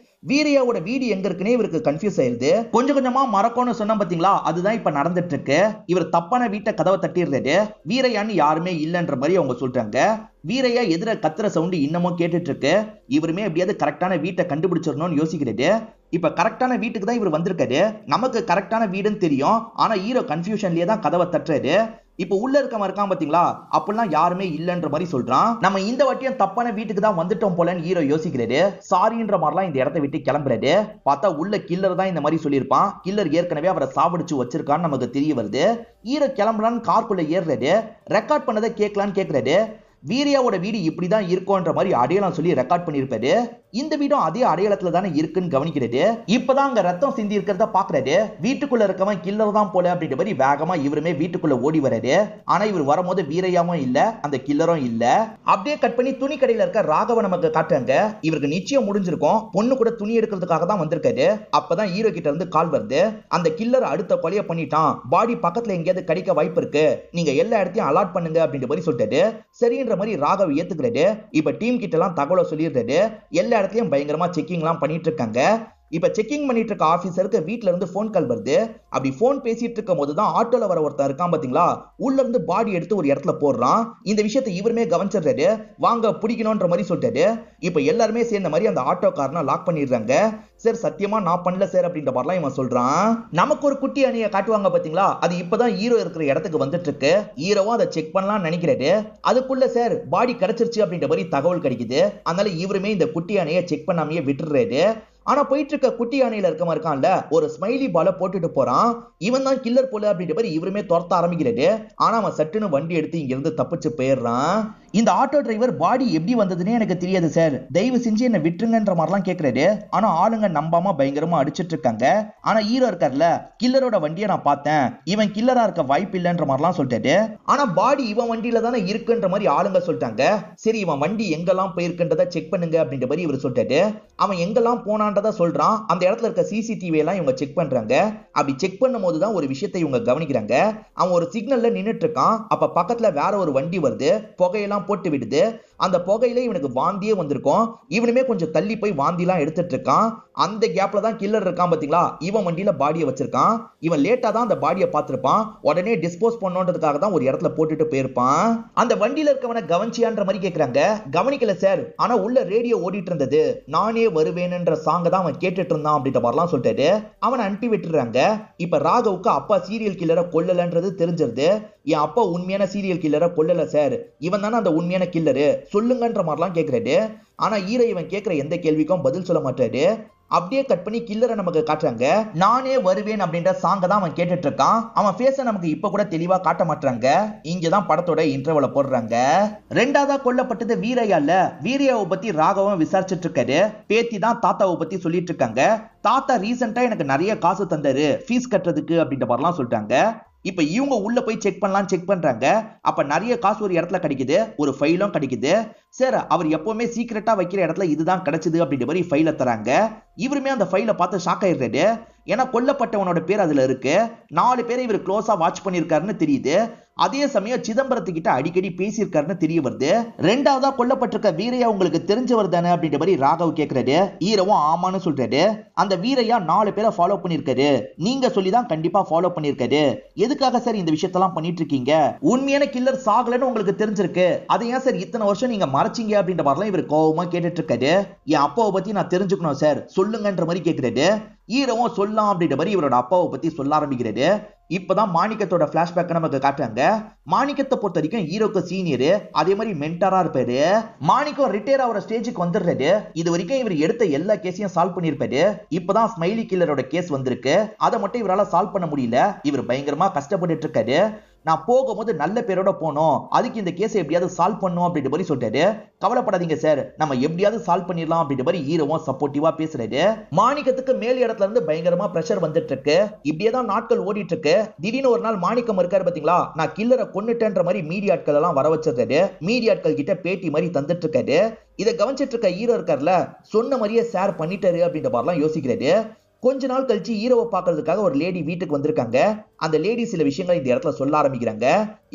வீரியாவோட வீடு எங்க இருக்குன்னே இவருக்கு கன்ஃபியூஸ் ஆயிருது. கொஞ்சம் கொஞ்சமா மறக்கணும்னு சொன்ன பாத்தீங்களா, அதுதான் இப்ப நடந்துட்டு இருக்கு. இவர் தப்பான வீட்டை கதவை தட்டிடுறாரு. வீரையான்னு யாருமே இல்லைன்ற மாதிரி அவங்க சொல்றாங்க. வீரையா எதிர கத்துற சவுண்ட் இன்னமும் கேட்டுட்டு இருக்கு. இவருமே எப்படியாவது கரெக்டான வீட்டை கண்டுபிடிச்சிடணும்னு யோசிக்கிறது. இப்ப கரெக்டான வீட்டுக்கு தான் இவர் வந்திருக்காரு. நமக்கு கரெக்டான வீடுன்னு தெரியும், ஆனா ஹீரோ கன்ஃபியூஷன்லயே தான் கதவை தட்டுறாரு. இப்ப உள்ள இருக்கவன் இருக்கான் பாத்தீங்களா, அப்படிலாம் யாருமே இல்லன்ற மாதிரி சொல்றான். நம்ம இந்த வாட்டியும் தப்பான வீட்டுக்கு தான் வந்துட்டோம் போலன்னு ஹீரோ யோசிக்கிறாரு. சாரின்ற மாதிரிலாம் இந்த இடத்தை விட்டு கிளம்புறாரு. பார்த்தா உள்ள கில்லர் தான் இந்த மாதிரி சொல்லியிருப்பான். கில்லர் ஏற்கனவே அவரை சாவடிச்சு வச்சிருக்கான்னு நமக்கு தெரிய வருது. ஹீரோ கிளம்பலான்னு கார்க்குள்ள ஏறுறாரு. ரெக்கார்ட் பண்ணதை கேட்கலான்னு கேட்கறாரு. வீரியாவோட வீடு இப்படிதான் இருக்கும்ன்ற மாதிரி அடையாளம் சொல்லி ரெக்கார்ட் பண்ணிருப்பாரு. இந்த வீடும் அதே அடையாளத்துல தானே இருக்குன்னு கவனிக்கிறது. இப்பதான் அங்க ரத்தம் சிந்தி இருக்கிறத பாக்குறாரு. வீட்டுக்குள்ள இருக்கவன் கில்லர் தான் போல அப்படின்ற மாதிரி வேகமா இவருமே வீட்டுக்குள்ள ஓடி வராரு. ஆனா இவர் வரும்போது வீரையாவும் இல்ல, அந்த கில்லரும் இல்ல. அப்படியே கட் பண்ணி துணி கடையில இருக்க ராகவ நமக்கு காட்டுறாங்க. இவருக்கு நிச்சயம் முடிஞ்சிருக்கும். பொண்ணு கூட துணி எடுக்கிறதுக்காக தான் வந்திருக்காரு. அப்பதான் ஹீரோ கிட்ட இருந்து கால் வருது. அந்த கில்லர் அடுத்த கொலையை பண்ணிட்டான், பாடி பக்கத்துல எங்கேயாவது கிடைக்க வாய்ப்பு இருக்கு, நீங்க எல்லா இடத்தையும் அலாட் பண்ணுங்க அப்படின்ற மாதிரி சொல்லிட்டாரு. சரி மாதிரி ராகவ் ஏத்துக்கிறாரு. இப்ப டீம் கிட்ட எல்லாம் தகவலை சொல்லிடுறாரு. எல்லா இடத்துலயும் பயங்கரமா செக்கிங் எல்லாம் பண்ணிட்டு இருக்காங்க. இப்ப செக்கிங் பண்ணிட்டு இருக்க ஆபீசருக்கு வீட்ல இருந்து போன் கால் வருது. அப்படி போன் பேசிட்டு இருக்கும் போதுதான் ஆட்டோல வர ஒருத்தர் இருக்கான் பாத்தீங்களா, உள்ள இருந்து பாடி எடுத்து ஒரு இடத்துல போடுறான். இந்த விஷயத்தை இவருமே கவனிச்சிடுறாரு. வாங்க பிடிக்கணும்ன்ற மாதிரி சொல்லிட்டாரு. இப்ப எல்லாருமே சேர்ந்த மாதிரி அந்த ஆட்டோ காரனை லாக் பண்ணிடுறாங்க. சார் சத்தியமா நான் பண்ணல சார் அப்படின்ற மாதிரிலாம் இவன் சொல்றான். நமக்கு ஒரு குட்டி அணியை காட்டுவாங்க பாத்தீங்களா, அது இப்பதான் ஹீரோ இருக்கிற இடத்துக்கு வந்துட்டு இருக்கு. ஹீரோவும் அதை செக் பண்ணலாம் நினைக்கிறாரு. அதுக்குள்ள சார் பாடி கிடைச்சிருச்சு அப்படின்ற மாதிரி தகவல் கிடைக்குது. அதனால இவருமே இந்த குட்டி அணியை செக் பண்ணாமையே விட்டுறாரு. ஆனா போயிட்டு இருக்க குட்டி யானையில இருக்கமா இருக்கான்ல, ஒரு ஸ்மைலி பால போட்டுட்டு போறான். இவன் தான் கில்லர் போல அப்படின்ற மாதிரி இவருமே துரத்த ஆரம்பிக்கிறாரு. ஆனா அவன் சட்டுன்னு வண்டி எடுத்து இங்க இருந்து தப்பிச்சு போயிடுறான். இந்த ஆட்டோ டிரைவர் பாடி எப்படி வந்ததுன்னே எனக்கு தெரியாது சார், தயவு செஞ்சு என்ன விட்டுருங்கன்ற மாதிரிலாம் கேட்கிறாரு. ஆனா ஆளுங்க நம்பாம பயங்கரமா அடிச்சிட்டு இருக்காங்க. ஆனா ஹீரோ இருக்கார்ல, கில்லரோட வண்டியை நான் பார்த்தேன், இவன் கில்லரா இருக்க வாய்ப்பு இல்லைன்ற மாதிரிலாம் சொல்லிட்டாரு. ஆனா பாடி இவன் வண்டியில தானே இருக்குன்ற மாதிரி ஆளுங்க சொல்லிட்டாங்க. சரி இவன் வண்டி எங்கெல்லாம் போயிருக்குன்றத செக் பண்ணுங்க அப்படின்ற மாதிரி இவர் சொல்லிட்டாரு. அவன் எங்கெல்லாம் போனான்றத சொல்றான். அந்த இடத்துல இருக்க சிசிடிவி எல்லாம் இவங்க செக் பண்றாங்க. அப்படி செக் பண்ணும் போதுதான் ஒரு விஷயத்தை இவங்க கவனிக்கிறாங்க. அவன் ஒரு சிக்னல்ல நின்னுட்டு இருக்கான். அப்ப பக்கத்துல வேற ஒரு வண்டி வருது, புகையெல்லாம் போட்டு விடுது. அந்த புகையில இவனுக்கு வாந்தியே வந்திருக்கும். இவனுமே கொஞ்சம் தள்ளி போய் வாந்திலாம் எடுத்துட்டு இருக்கான். அந்த கேப்ல தான் கில்லர் இருக்கான் பாத்தீங்களா, இவன் வண்டியில பாடியை வச்சிருக்கான். இவன் லேட்டா தான் அந்த பாடியை பார்த்திருப்பான். உடனே டிஸ்போஸ் பண்ணணுன்றதுக்காக தான் ஒரு இடத்துல போட்டுட்டு போயிருப்பான். அந்த வண்டியில இருக்கவனை கவனிச்சியான்ற மாதிரி கேக்குறாங்க. கவனிக்கல சார், ஆனா உள்ள ரேடியோ ஓடிட்டு இருந்தது, நானே வருவேன்ன்ற சாங்க தான் அவன் கேட்டுட்டு இருந்தான் அப்படின்ற மாதிரிலாம் சொல்லிட்டு அவனை அனுப்பி விட்டுறாங்க. இப்ப ராகவுக்கு அப்பா சீரியல் கில்லரை கொல்லலன்றது தெரிஞ்சிருது. என் அப்பா உண்மையான சீரியல் கில்லரை கொல்லல சார், இவன் தானே அந்த உண்மையான கில்லரு, சொல்லுங்கன்ற மாதிரிலாம் கேட்கிறாரு. ஆனா ஹீரோ இவன் கேட்கிற எந்த கேள்விக்கும் பதில் சொல்ல மாட்டாரு. அப்படியே கட் பண்ணி கில்லரை நமக்கு காட்டுறாங்க. நானே வருவேன் அப்படின்ற சாங்க தான் அவன் கேட்டுட்டு இருக்கான். அவன் ஃபேஸை நமக்கு இப்ப கூட தெளிவா காட்ட மாட்டாங்க. இங்கதான் படத்தோட இன்டர்வல போடுறாங்க. ரெண்டாவதா கொல்லப்பட்டது வீரையா இல்ல, வீரையாவை பத்தி ராகவும் விசாரிச்சுட்டு இருக்காரு. பேத்தி தான் தாத்தாவை பத்தி சொல்லிட்டு இருக்காங்க. தாத்தா ரீசெண்டா எனக்கு நிறைய காசு தந்தாரு ஃபீஸ் கட்டுறதுக்கு அப்படின்ற மாதிரிலாம் சொல்லிட்டாங்க. இப்ப இவங்க உள்ள போய் செக் பண்ணலாம் செக் பண்றாங்க. அப்ப நிறைய காசு ஒரு இடத்துல கிடைக்குது, ஒரு ஃபைலும் கிடைக்குது. சார் அவர் எப்பவுமே சீக்கிரட்டா வைக்கிற இடத்துல இதுதான் கிடைச்சது அப்படின்ற மாதிரி ஃபைல தராங்க. இவருமே அந்த ஃபைல பார்த்து ஷாக் ஆயிடுறாரு. ஏன்னா கொல்லப்பட்டவனோட பேர் அதுல இருக்கு. 4 பேரை இவர் க்ளோஸா வாட்ச் பண்ணிருக்காருன்னு தெரியுது. அதே சமயம் சிதம்பரத்துக்கிட்ட அடிக்கடி பேசியிருக்காருன்னு தெரிய வருது. ரெண்டாவதா கொல்லப்பட்டிருக்க வீரையா உங்களுக்கு தெரிஞ்சவர் தானே அப்படின்ற மாதிரி ராகவ் கேட்கிறாரு. ஈரவும் ஆமான்னு சொல்றாரு. அந்த வீரையா 4 பேரை ஃபாலோ பண்ணிருக்காரு, நீங்க சொல்லிதான் கண்டிப்பா ஃபாலோ பண்ணிருக்காரு. எதுக்காக சார் இந்த விஷயத்தெல்லாம் பண்ணிட்டு இருக்கீங்க? உண்மையான கில்லர் சாகலன்னு உங்களுக்கு தெரிஞ்சிருக்கு, அதை ஏன் சார் இத்தனை வருஷம் நீங்க மறைச்சிங்க அப்படின்ற மாதிரிலாம் இவர் கோவமா கேட்டுட்டு இருக்காரு. என் அப்பாவை பத்தி நான் தெரிஞ்சுக்கணும் சார், சொல்லுங்கன்ற மாதிரி கேட்கிறாரு. ஈரவும் சொல்லலாம் அப்படின்ற மாதிரி இவரோட அப்பாவை பத்தி சொல்ல ஆரம்பிக்கிறாரு. இப்பதான் மாணிக்கத்தோட பிளாஷ்பேக் நமக்கு காட்டுறாங்க. மாணிக்கத்தை பொறுத்த வரைக்கும் ஹீரோக்கு சீனியர், அதே மாதிரி மென்டரா இருப்பாரு. மாணிக்கம் ரிட்டையர் ஆகிற ஸ்டேஜுக்கு வந்துடுறாரு. இது வரைக்கும் இவர் எடுத்த எல்லா கேஸையும் சால்வ் பண்ணிருப்பாரு. இப்பதான் ஸ்மைலி கில்லரோட கேஸ் வந்திருக்கு, அதை மட்டும் இவரால சால்வ் பண்ண முடியல. இவர் பயங்கரமா கஷ்டப்பட்டு இருக்காரு. நான் போகும்போது நல்ல பேரோட போனோம், அதுக்கு இந்த கேஸை எப்படியாவது சால்வ் பண்ணும் அப்படின்ற மாதிரி சொல்றாரு. கவலைப்படாதீங்க சார், நம்ம எப்படியாவது சால்வ் பண்ணிடலாம் அப்படின்ற மாதிரி ஹீரோவும் சப்போர்ட்டிவா பேசுறாரு. மாணிக்கத்துக்கு மேல் இடத்துல இருந்து பயங்கரமா பிரஷர் வந்துட்டு இருக்கு. இப்படியேதான் நாட்கள் ஓடிட்டு இருக்கு. திடீர்னு ஒரு நாள் மாணிக்கம் இருக்காரு பாத்தீங்களா, நான் கில்லரை கொன்னுட்டேன்ற மாதிரி மீடியாட்கள் எல்லாம் வர வச்சிருக்காரு. மீடியாட்கள் கிட்ட பேட்டி மாதிரி தந்துட்டு இருக்காரு. இதை கவனிச்சிட்டு இருக்க ஹீரோ இருக்காருல, சொன்ன மாதிரியே ஷேர் பண்ணிட்டாரு அப்படின்ற மாதிரிலாம் யோசிக்கிறாரு. கொஞ்ச நாள் கழிச்சு ஹீரோவை பார்க்கறதுக்காக ஒரு லேடி வீட்டுக்கு வந்திருக்காங்க. அந்த லேடி சில விஷயங்கள் இந்த இடத்துல சொல்ல ஆரம்பிக்கிறாங்க.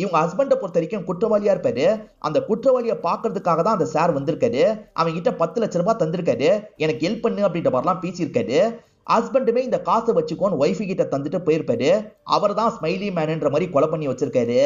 இவங்க ஹஸ்பண்டை பொறுத்த வரைக்கும் குற்றவாளியா இருப்பாரு. அந்த குற்றவாளியை பார்க்கறதுக்காக தான் அந்த சார் வந்திருக்காரு. அவங்க கிட்ட 10 லட்சம் ரூபாய் தந்திருக்காரு, எனக்கு ஹெல்ப் பண்ணு அப்படின்ற மாதிரிலாம் பேசியிருக்காரு. ஹஸ்பண்டுமே இந்த காசை வச்சுக்கோன்னு ஒய்ஃபு கிட்ட தந்துட்டு போயிருப்பாரு. அவர் தான் ஸ்மைலி மேன்ன்ற மாதிரி கொலை பண்ணி வச்சிருக்காரு.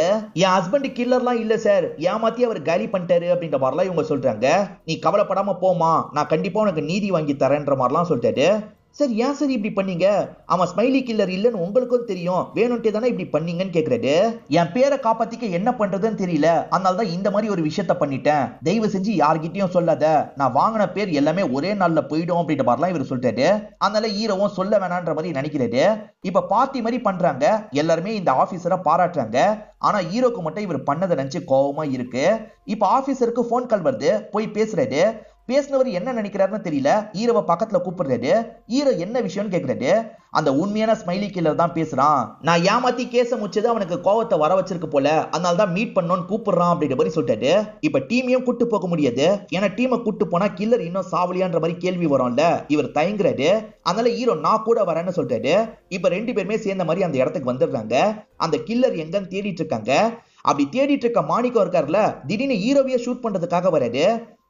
என் ஹஸ்பண்ட் கில்லர்லாம் இல்ல சார், ஏமாத்தி அவர் காலி பண்ணிட்டாரு அப்படின்ற மாதிரிலாம் இவங்க சொல்றாங்க. நீ கவலைப்படாம போமா, நான் கண்டிப்பா உனக்கு நீதி வாங்கி தரேன்ற மாதிரிலாம் சொல்லிட்டாரு. சார் ஏன் சார் இப்படி பண்ணீங்க? அவன் ஸ்மைலி கில்லர் இல்லன்னு உங்களுக்கும் தெரியும், வேணும்ட்டே தானே இப்படி பண்ணீங்கன்னு கேக்குறாரு. என் பேரை காப்பாத்திக்க என்ன பண்றதுன்னு தெரியல, அதனாலதான் இந்த மாதிரி ஒரு விஷயத்த பண்ணிட்டேன், தயவு செஞ்சு யார்கிட்டயும் சொல்லாத, நான் வாங்கின பேர் எல்லாமே ஒரே நாள்ல போயிடும் அப்படின்ற மாதிரிலாம் இவர் சொல்லிட்டாரு. அதனால ஹீரோவும் சொல்ல வேணான்ற மாதிரி நினைக்கிறாரு. இப்ப பார்ட்டி மாதிரி பண்றாங்க, எல்லாருமே இந்த ஆபீசரை பாராட்டுறாங்க. ஆனா ஹீரோக்கு மட்டும் இவர் பண்ணதை நினைச்சு கோவமா இருக்கு. இப்ப ஆபீசருக்கு போன் கால் வருது, போய் பேசுறாரு. பேசினவர் என்ன நினைக்கிறாருன்னு தெரியல. ஹீரோவை பக்கத்துல கூப்பிடுறாரு. ஹீரோ என்ன விஷயம்னு கேக்குறாரு. அந்த உண்மையான ஸ்மைலி கில்லர் தான் பேசுறான், நான் ஏமாத்தி கேஸ முடிச்சது அவனுக்கு கோவத்தை வர வச்சிருக்கு போல, அதனால தான் மீட் பண்ணணும்னு கூப்பிடுறான் அப்படின்ற மாதிரி சொல்லிட்டாரு. இப்ப டீமையும் கூட்டு போக முடியாது, ஏன்னா டீமை கூட்டு போனா கில்லர் இன்னும் சாவலியான்ற மாதிரி கேள்வி வரும்ல. இவர் தயங்குறாரு. அதனால ஹீரோ நான் கூட வரேன்னு சொல்லிட்டாரு. இப்ப 2 பேருமே சேர்ந்த மாதிரி அந்த இடத்துக்கு வந்துடுறாங்க. அந்த கில்லர் எங்கன்னு தேடிட்டு இருக்காங்க. அப்படி தேடிட்டு இருக்க மாணிக்கம் இருக்காருல, திடீர்னு ஹீரோவையே ஷூட் பண்றதுக்காக வராரு.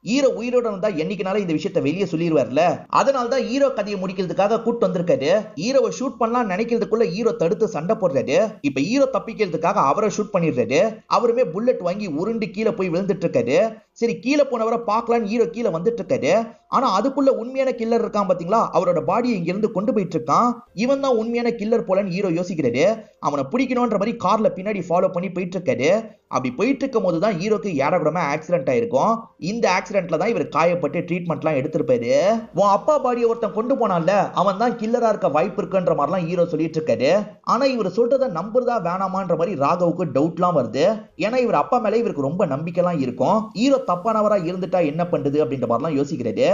ஹீரோ உயிரோட இருந்தா என்னைக்குனாலும் இந்த விஷயத்தை வெளியே சொல்லிடுவார்ல, அதனாலதான் ஹீரோ கதையை முடிக்கிறதுக்காக கூட்டு வந்திருக்காரு. ஹீரோவை ஷூட் பண்ணலாம் நினைக்கிறதுக்குள்ள ஹீரோ தடுத்து சண்டை போடுறாரு. இப்ப ஹீரோ தப்பிக்கிறதுக்காக அவரை ஷூட் பண்ணிடுறாரு. அவருமே புல்லட் வாங்கி உருண்டு கீழே போய் விழுந்துட்டு இருக்காரு. சரி கீழே போனவரை பார்க்கலான்னு ஹீரோ கீழே வந்துட்டு இருக்காரு. ஆனா அதுக்குள்ள உண்மையான கில்லர் இருக்கான் பாத்தீங்களா, அவரோட பாடியை இங்க இருந்து கொண்டு போயிட்டு இருக்கான். இவன் தான் உண்மையான கில்லர் போலன்னு ஹீரோ யோசிக்கிறாரு. அவனை பிடிக்கணும்ன்ற மாதிரி கார்ல பின்னாடி ஃபாலோ பண்ணி போயிட்டு இருக்காரு. அப்படி போயிட்டு இருக்கும் போதுதான் ஹீரோக்கு ஏடகுடமா ஆக்சிடென்ட் ஆயிருக்கும். இந்த ஆக்சிடென்ட்ல தான் இவர் காயப்பட்டு ட்ரீட்மெண்ட்லாம் எடுத்திருப்பாரு. உன் அப்பா பாடியை ஒருத்தன் கொண்டு போனான்ல, அவன் தான் கில்லரா இருக்க வாய்ப்பு இருக்குன்ற மாதிரிலாம் ஹீரோ சொல்லிட்டு இருக்காரு. ஆனா இவர் சொல்றதை நம்புறதா வேணாமான்ற மாதிரி ராகவுக்கு டவுட்லாம் வருது. ஏன்னா இவர் அப்பா மேல இவருக்கு ரொம்ப நம்பிக்கைலாம் இருக்கும். ஹீரோ தப்பானவரா இருந்துட்டா என்ன பண்றது அப்படின்ற மாதிரிலாம் யோசிக்கிறாரு.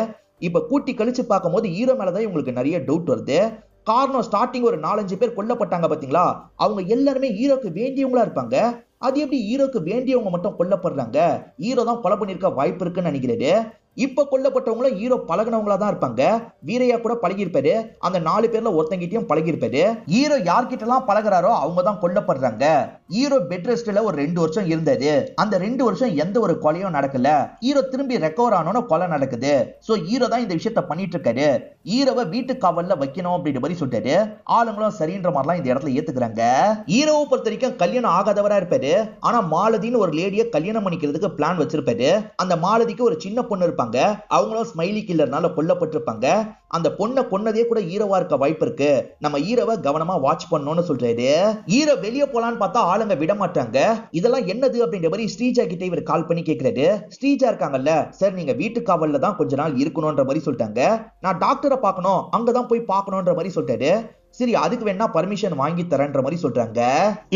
இப்ப கூட்டி கழிச்சு பார்க்கும்போது ஹீரோ மேலதான் இவங்களுக்கு நிறைய டவுட் வருது. காரணம் ஸ்டார்டிங் ஒரு 4-5 பேர் கொல்லப்பட்டாங்க பாத்தீங்களா, அவங்க எல்லாருமே ஹீரோக்கு வேண்டியவங்களா இருப்பாங்க. அது எப்படி ஹீரோக்கு வேண்டியவங்க மட்டும் கொல்லப்படுறாங்க? ஹீரோ தான் கொலை பண்ணிருக்க வாய்ப்பு இருக்குன்னு நினைக்கிறாரு. இப்ப கொல்லப்பட்டவங்களும் ஹீரோ பழகினவங்களா தான் இருப்பாங்க. வீரையா கூட பழகி இருப்பாரு. அந்த 4 பேர்ல ஒருத்தங்கிட்டயும் பழகி இருப்பாரு. ஹீரோ யார்கிட்ட எல்லாம் பழகுறாரோ அவங்க தான் கொல்லப்படுறாங்க. ஹீரோ பெட் ரெஸ்ட்ல ஒரு 2 வருஷம் இருந்தாரு. அந்த 2 வருஷம் எந்த ஒரு கொலையும் நடக்கல. ஹீரோ திரும்பி ரெக்கவர் ஆனோன்னு கொலை நடக்குது. சோ ஹீரோ தான் இந்த விஷயத்த பண்ணிட்டு இருக்காரு. ஹீரோவை வீட்டு காவல்ல வைக்கணும் அப்படின்ற மாதிரி சொல்லிட்டாரு. ஆளுங்களும் சரின்ற மாதிரிலாம் இந்த இடத்துல ஏத்துக்கிறாங்க. ஹீரோவை பொறுத்த வரைக்கும் கல்யாணம் ஆகாதவரா இருப்பாரு. ஆனா மாலதின்னு ஒரு லேடியை கல்யாணம் பண்ணிக்கிறதுக்கு பிளான் வச்சிருப்பாரு. அந்த மாலதிக்கு ஒரு சின்ன பொண்ணு இருப்பாங்க. அவங்களும் ஸ்மைலி கில்லர்னால கொல்லப்பட்டிருப்பாங்க. அந்த பொண்ணை கொன்னதே கூட ஹீரோவா இருக்க வாய்ப்பு இருக்கு. நம்ம ஹீரோவை கவனமா வாட்ச் பண்ணணும்னு சொல்றாரு. ஹீரோ வெளியே போலான்னு பார்த்தா ஆளுங்க விட மாட்டாங்க. இதெல்லாம் என்னது அப்படின்ற மாதிரி ஸ்ரீஜா கிட்ட இவர் கால் பண்ணி கேட்கிறாரு. ஸ்ரீஜா இருக்காங்கல்ல, சார் நீங்க வீட்டு காவல்ல தான் கொஞ்ச நாள் இருக்கணும்ன்ற மாதிரி சொல்லிட்டாங்க. நான் டாக்டரை பார்க்கணும், அங்கதான் போய் பார்க்கணும்ன்ற மாதிரி சொல்லிட்டாரு. சரி அதுக்கு வேணா பர்மிஷன் வாங்கி தரேன்ற மாதிரி சொல்றாங்க.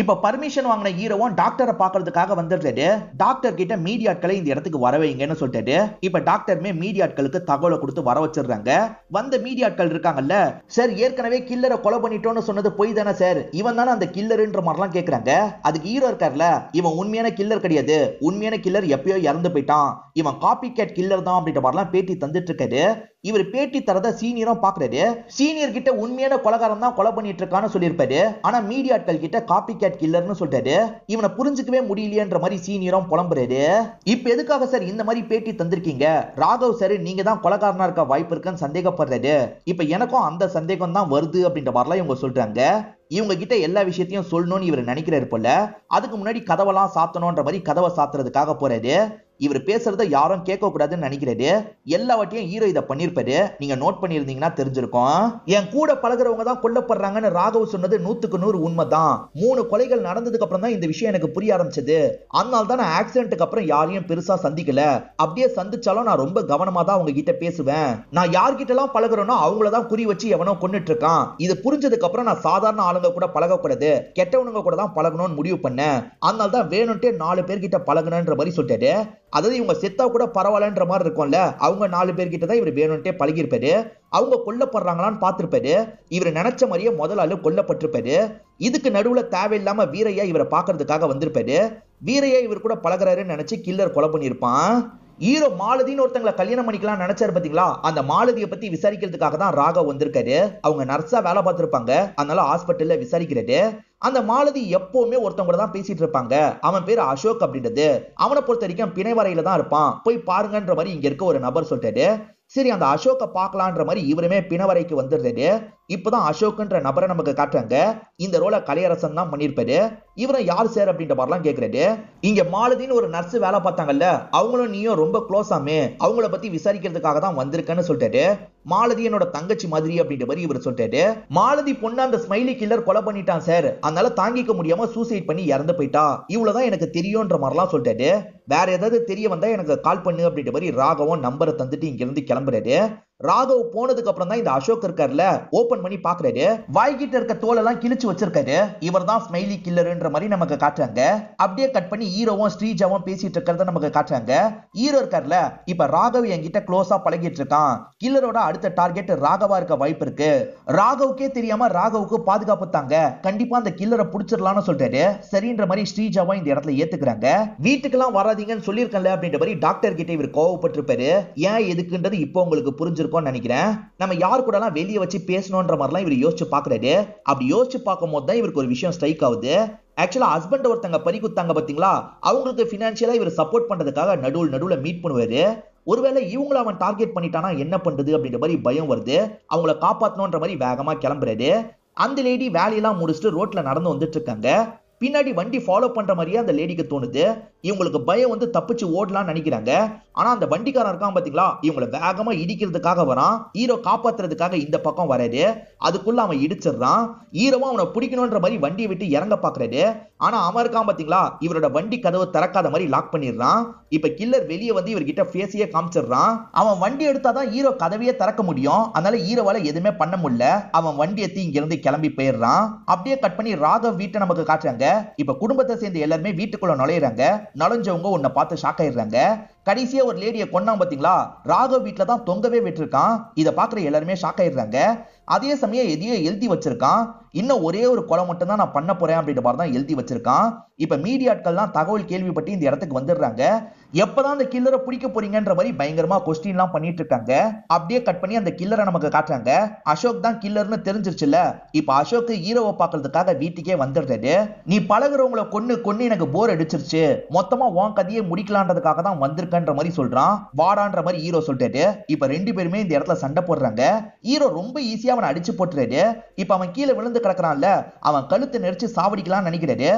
இப்ப பர்மிஷன் வாங்கின ஹீரோவும் டாக்டரை பாக்குறதுக்காக வந்துட்டாரு. டாக்டர் கிட்ட மீடியாட்களை இந்த இடத்துக்கு வர வைங்கன்னு சொல்லிட்டாரு. இப்ப டாக்டருமே மீடியாட்களுக்கு தகவலை கொடுத்து வர வச்சிடுறாங்க. வந்த மீடியாட்கள் இருக்காங்கல்ல, சார் ஏற்கனவே கில்லரை கொலை பண்ணிட்டோம்னு சொன்னது பொய் தானே சார், இவன் தானே அந்த கில்லர்ன்ற மாதிரிலாம் கேக்குறாங்க. அதுக்கு ஹீரோ இருக்கார்ல, இவன் உண்மையான கில்லர் கிடையாது, உண்மையான கில்லர் எப்பயோ இறந்து போயிட்டான், இவன் காப்பி கேட் கில்லர் தான் அப்படின்ற மாதிரிலாம் பேட்டி தந்துட்டு இருக்காரு. இவர் பேட்டி தரத சீனியரும் பாக்குறாரு. சீனியர் கிட்ட உண்மையான கொலைகாரன் தான் கொலை பண்ணிட்டு இருக்கான்னு சொல்லியிருப்பாரு. ஆனா மீடியாட்கள் கிட்ட காப்பி கேட் கில்லர்னு சொல்லிட்டாரு. இவனை புரிஞ்சுக்கவே முடியலையன்ற மாதிரி சீனியரும் புலம்புறாரு. இப்ப எதுக்காக சார் இந்த மாதிரி பேட்டி தந்திருக்கீங்க, ராகவ் சார் நீங்க தான் கொலைகாரனா இருக்க வாய்ப்பு இருக்குன்னு சந்தேகப்படுறாரு. இப்ப எனக்கும் அந்த சந்தேகம் தான் வருது அப்படின்ற மாதிரிலாம் இவங்க சொல்றாங்க. இவங்க கிட்ட எல்லா விஷயத்தையும் சொல்லணும்னு இவர் நினைக்கிறாரு போல. அதுக்கு முன்னாடி கதவெல்லாம் சாத்தணும்ன்ற மாதிரி கதவை சாத்துறதுக்காக போறாரு. இவர் பேசுறத யாரும் கேட்க கூடாதுன்னு நினைக்கிறாரு. எல்லாவற்றையும் ஹீரோ இதை பண்ணிருப்பாரு. நீங்க நோட் பண்ணிருந்தீங்கன்னா தெரிஞ்சிருக்கும். என் கூட பழகுறவங்க தான் கொல்லப்படுறாங்கன்னு ராகவ் சொன்னது 100% உண்மைதான். 3 கொலைகள் நடந்ததுக்கு அப்புறம் தான் இந்த விஷயம் எனக்கு புரிய ஆரம்பிச்சது. அதனால தான் நான் ஆக்சிடென்ட்க்கு அப்புறம் யாரையும் பெருசா சந்திக்கல. அப்படியே சந்திச்சாலும் நான் ரொம்ப கவனமா தான் அவங்க கிட்ட பேசுவேன். நான் யார்கிட்ட எல்லாம் பழகுறேனோ அவங்கள தான் குறி வச்சு எவனோ கொன்னுட்டு இருக்கான். இது புரிஞ்சதுக்கு அப்புறம் நான் சாதாரண ஆளுங்க கூட பழகக்கூடாது, கெட்டவனுங்க கூட தான் பழகணும்னு முடிவு பண்ணேன். அதனால தான் வேணும்ட்டே 4 பேர்கிட்ட பழகணுன்ற மாதிரி சொல்லிட்டாரு. அதாவது இவங்க செத்தா கூட பரவாயில்லன்ற மாதிரி இருக்கும்ல, அவங்க 4 பேர்கிட்ட தான் இவர் வேணும்ட்டே பழகிருப்பாரு. அவங்க கொல்லப்படுறாங்களான்னு பார்த்திருப்பாரு. இவர் நினைச்ச மாதிரியே முதல் ஆளு கொல்லப்பட்டிருப்பாரு. இதுக்கு நடுவுல தேவையில்லாம வீரையா இவரை பாக்குறதுக்காக வந்திருப்பாரு. வீரையா இவர் கூட பழகுறாருன்னு நினைச்சு கில்லர் கொலை பண்ணிருப்பான். ஹீரோ மாலதின்னு ஒருத்தங்களை கல்யாணம் பண்ணிக்கலாம் நினைச்சாரு பாத்தீங்களா, அந்த மாலதியை பத்தி விசாரிக்கிறதுக்காக தான் ராகவ் வந்திருக்காரு. அவங்க நர்ஸா வேலை பார்த்திருப்பாங்க, அதனால ஹாஸ்பிட்டல்ல விசாரிக்கிறாரு. அந்த மாலதி எப்பவுமே ஒருத்தவங்க கூட தான் பேசிட்டு இருப்பாங்க. அவன் பேரு அசோக் அப்படின்றது. அவனை பொறுத்த வரைக்கும் பிணைவரையில தான் இருப்பான், போய் பாருங்கன்ற மாதிரி இங்க இருக்க ஒரு நபர் சொல்லிட்டாரு. சரி அந்த அசோக்க பார்க்கலான்ற மாதிரி இவருமே பிணவரைக்கு வந்துடுறாரு. இப்பதான் அசோக்ன்ற நபரை நமக்கு காட்டுறாங்க. இந்த ரோல கலையரசன் தான் பண்ணிருப்பாரு. இவரை யார் சார் அப்படின்ற மாதிரிலாம் கேக்குறாரு. இங்க மாலதின்னு ஒரு நர்ஸ் வேலை பார்த்தாங்கல்ல, அவங்களும் நீயும் ரொம்ப க்ளோஸ் ஆமே, அவங்கள பத்தி விசாரிக்கிறதுக்காக தான் வந்திருக்கேன்னு சொல்லிட்டாரு. மாலதி என்னோட தங்கச்சி மாதிரி அப்படின்ற மாதிரி இவர் சொல்லிட்டாரு. மாலதி பொண்ணு அந்த ஸ்மைலி கில்லர் கொலை பண்ணிட்டான் சார், அதனால தாங்கிக்க முடியாம சூசைட் பண்ணி இறந்து போயிட்டா, இவ்வளவுதான் எனக்கு தெரியும்ன்ற மாதிரிலாம் சொல்லிட்டாரு. வேற ஏதாவது தெரிய வந்தா எனக்கு கால் பண்ணு அப்படின்ற மாதிரி ராகவும் நம்பரை தந்துட்டு இங்க இருந்து கிளம்புறாரு. ராகவ் போனதுக்கு அப்புறம் தான் இந்த அசோக் இருக்காருல ஓபன் பண்ணி பாக்குறாரு. வாய்கிட்ட இருக்க தோலெல்லாம் கிழிச்சு வச்சிருக்காரு. இவர் தான் ஸ்மைலி கில்லர்ன்ற மாதிரி நமக்கு காட்டுறாங்க. அப்படியே கட் பண்ணி ஹீரோவும் ஸ்ரீஜாவும் பேசிட்டு இருக்கிறத நமக்கு காட்டுறாங்க. ஹீரோ இருக்காருல, இப்ப ராகவ் என்கிட்ட க்ளோஸா பழகிட்டு இருக்கான், கில்லரோட அடுத்த டார்கெட் ராகவா இருக்க வாய்ப்பு இருக்கு, ராகவுக்கே தெரியாம ராகவுக்கு பாதுகாப்பு தாங்க, கண்டிப்பா அந்த கில்லரை புடிச்சிடலாம்னு சொல்றாரு. சரின்ற மாதிரி ஸ்ரீஜாவும் இந்த இடத்துல ஏத்துக்கிறாங்க. வீட்டுக்கெல்லாம் வராதீங்கன்னு சொல்லியிருக்கல அப்படின்ற மாதிரி டாக்டர் கிட்ட இவர் கோவப்பட்டிருப்பாரு. ஏன் எதுக்குன்றது இப்போ உங்களுக்கு புரிஞ்சிருக்கும் நினைக்கிறேன். நம்ம யார் கூட எல்லாம் வெளியே வச்சு பேசணும்ன்ற மாதிரிலாம் இவர் யோசிச்சு பாக்குறாரு. அப்படி யோசிச்சு பார்க்கும் போது தான் இவருக்கு ஒரு விஷயம் ஸ்ட்ரைக் ஆகுது. ஆக்சுவலா ஹஸ்பண்ட் ஒருத்தங்க பறி குத்தாங்க பாத்தீங்களா, அவங்களுக்கு பினான்சியலா இவர் சப்போர்ட் பண்றதுக்காக நடுவுல மீட் பண்ணுவாரு. ஒருவேளை இவங்களை அவன் டார்கெட் பண்ணிட்டானா என்ன பண்றது அப்படின்ற மாதிரி பயம் வருது. அவங்கள காப்பாத்தணும்ன்ற மாதிரி வேகமா கிளம்புறாரு. அந்த லேடி வேலையெல்லாம் முடிச்சுட்டு ரோட்ல நடந்து வந்துட்டு இருக்காங்க. பின்னாடி வண்டி ஃபாலோ பண்ற மாதிரியே அந்த லேடிக்கு தோணுது. இவங்களுக்கு பயம் வந்து தப்பிச்சு ஓடலாம்னு நினைக்கிறாங்க. ஆனா அந்த வண்டிக்காரன் இருக்கான் பாத்தீங்களா, இவங்களை வேகமா இடிக்கிறதுக்காக வரான். ஹீரோ காப்பாத்துறதுக்காக இந்த பக்கம் வராரு. அதுக்குள்ள அவன் இடிச்சிடறான். ஹீரோவும் அவனை பிடிக்கணும்ன்ற மாதிரி வண்டியை விட்டு இறங்க பாக்குறாரு. ஆனா அவன் இருக்கான் பாத்தீங்களா, இவரோட வண்டி கதவு திறக்காத மாதிரி லாக் பண்ணிடுறான். இப்ப கில்லர் வெளியே வந்து இவர்கிட்ட ஃபேஸையே காமிச்சிடுறான். அவன் வண்டி எடுத்தாதான் ஹீரோ கதவையே திறக்க முடியும். அதனால ஹீரோவால எதுவுமே பண்ண முடியல. அவன் வண்டி எடுத்து இங்க இருந்து கிளம்பி போயிடுறான். அப்படியே கட் பண்ணி ராகவ் வீட்டை நமக்கு காட்டுறாங்க. இப்ப குடும்பத்தை சேர்ந்து எல்லாருமே வீட்டுக்குள்ள நுழையிறாங்க. நுழைஞ்சவங்க உன்னை பார்த்து ஷாக் ஆயிடுறாங்க. கடைசியா ஒரு லேடியை கொண்டான் பாத்தீங்களா, ராகவ் வீட்டுல தான் தொங்கவே விட்டுருக்கான். இதை பாக்குற எல்லாருமே ஷாக் ஆயிடுறாங்க. அதே சமயம் எதையோ எழுதி வச்சிருக்கான். இன்னும் ஒரே ஒரு கொலை மட்டும் தான் நான் பண்ண போறேன் அப்படின்ற மாதிரி தான் எழுதி வச்சிருக்கான். இப்ப மீடியாட்கள்லாம் தகவல் கேள்விப்பட்டு இந்த இடத்துக்கு வந்துடுறாங்க. எப்பதான் அந்த கில்லரை பிடிக்க போறீங்கன்ற மாதிரி பயங்கரமா கொஸ்டின் எல்லாம் பண்ணிட்டு இருக்காங்க. அப்படியே கட் பண்ணி அந்த கில்லரை நமக்கு காட்டுறாங்க. அசோக் தான் கில்லர்னு தெரிஞ்சிருச்சுல. இப்ப அசோக் ஹீரோவை பாக்குறதுக்காக வீட்டுக்கே வந்துடுறாரு. நீ பழகுறவங்களை கொன்னு எனக்கு போர் அடிச்சிருச்சு, மொத்தமா உன் கதையை முடிக்கலான்றதுக்காக தான் வந்திருக்கன்ற மாதிரி சொல்றான். வாடான்ற மாதிரி ஹீரோ சொல்லிட்டாரு. இப்ப 2 பேருமே இந்த இடத்துல சண்டை போடுறாங்க. ஹீரோ ரொம்ப ஈஸியா அவனை அடிச்சு போட்டுறாரு. இப்ப அவன் கீழே விழுந்து கிடக்குறான்ல, அவன் கழுத்தை நெரிச்சு சாவடிக்கலாம்னு நினைக்கிறாரு.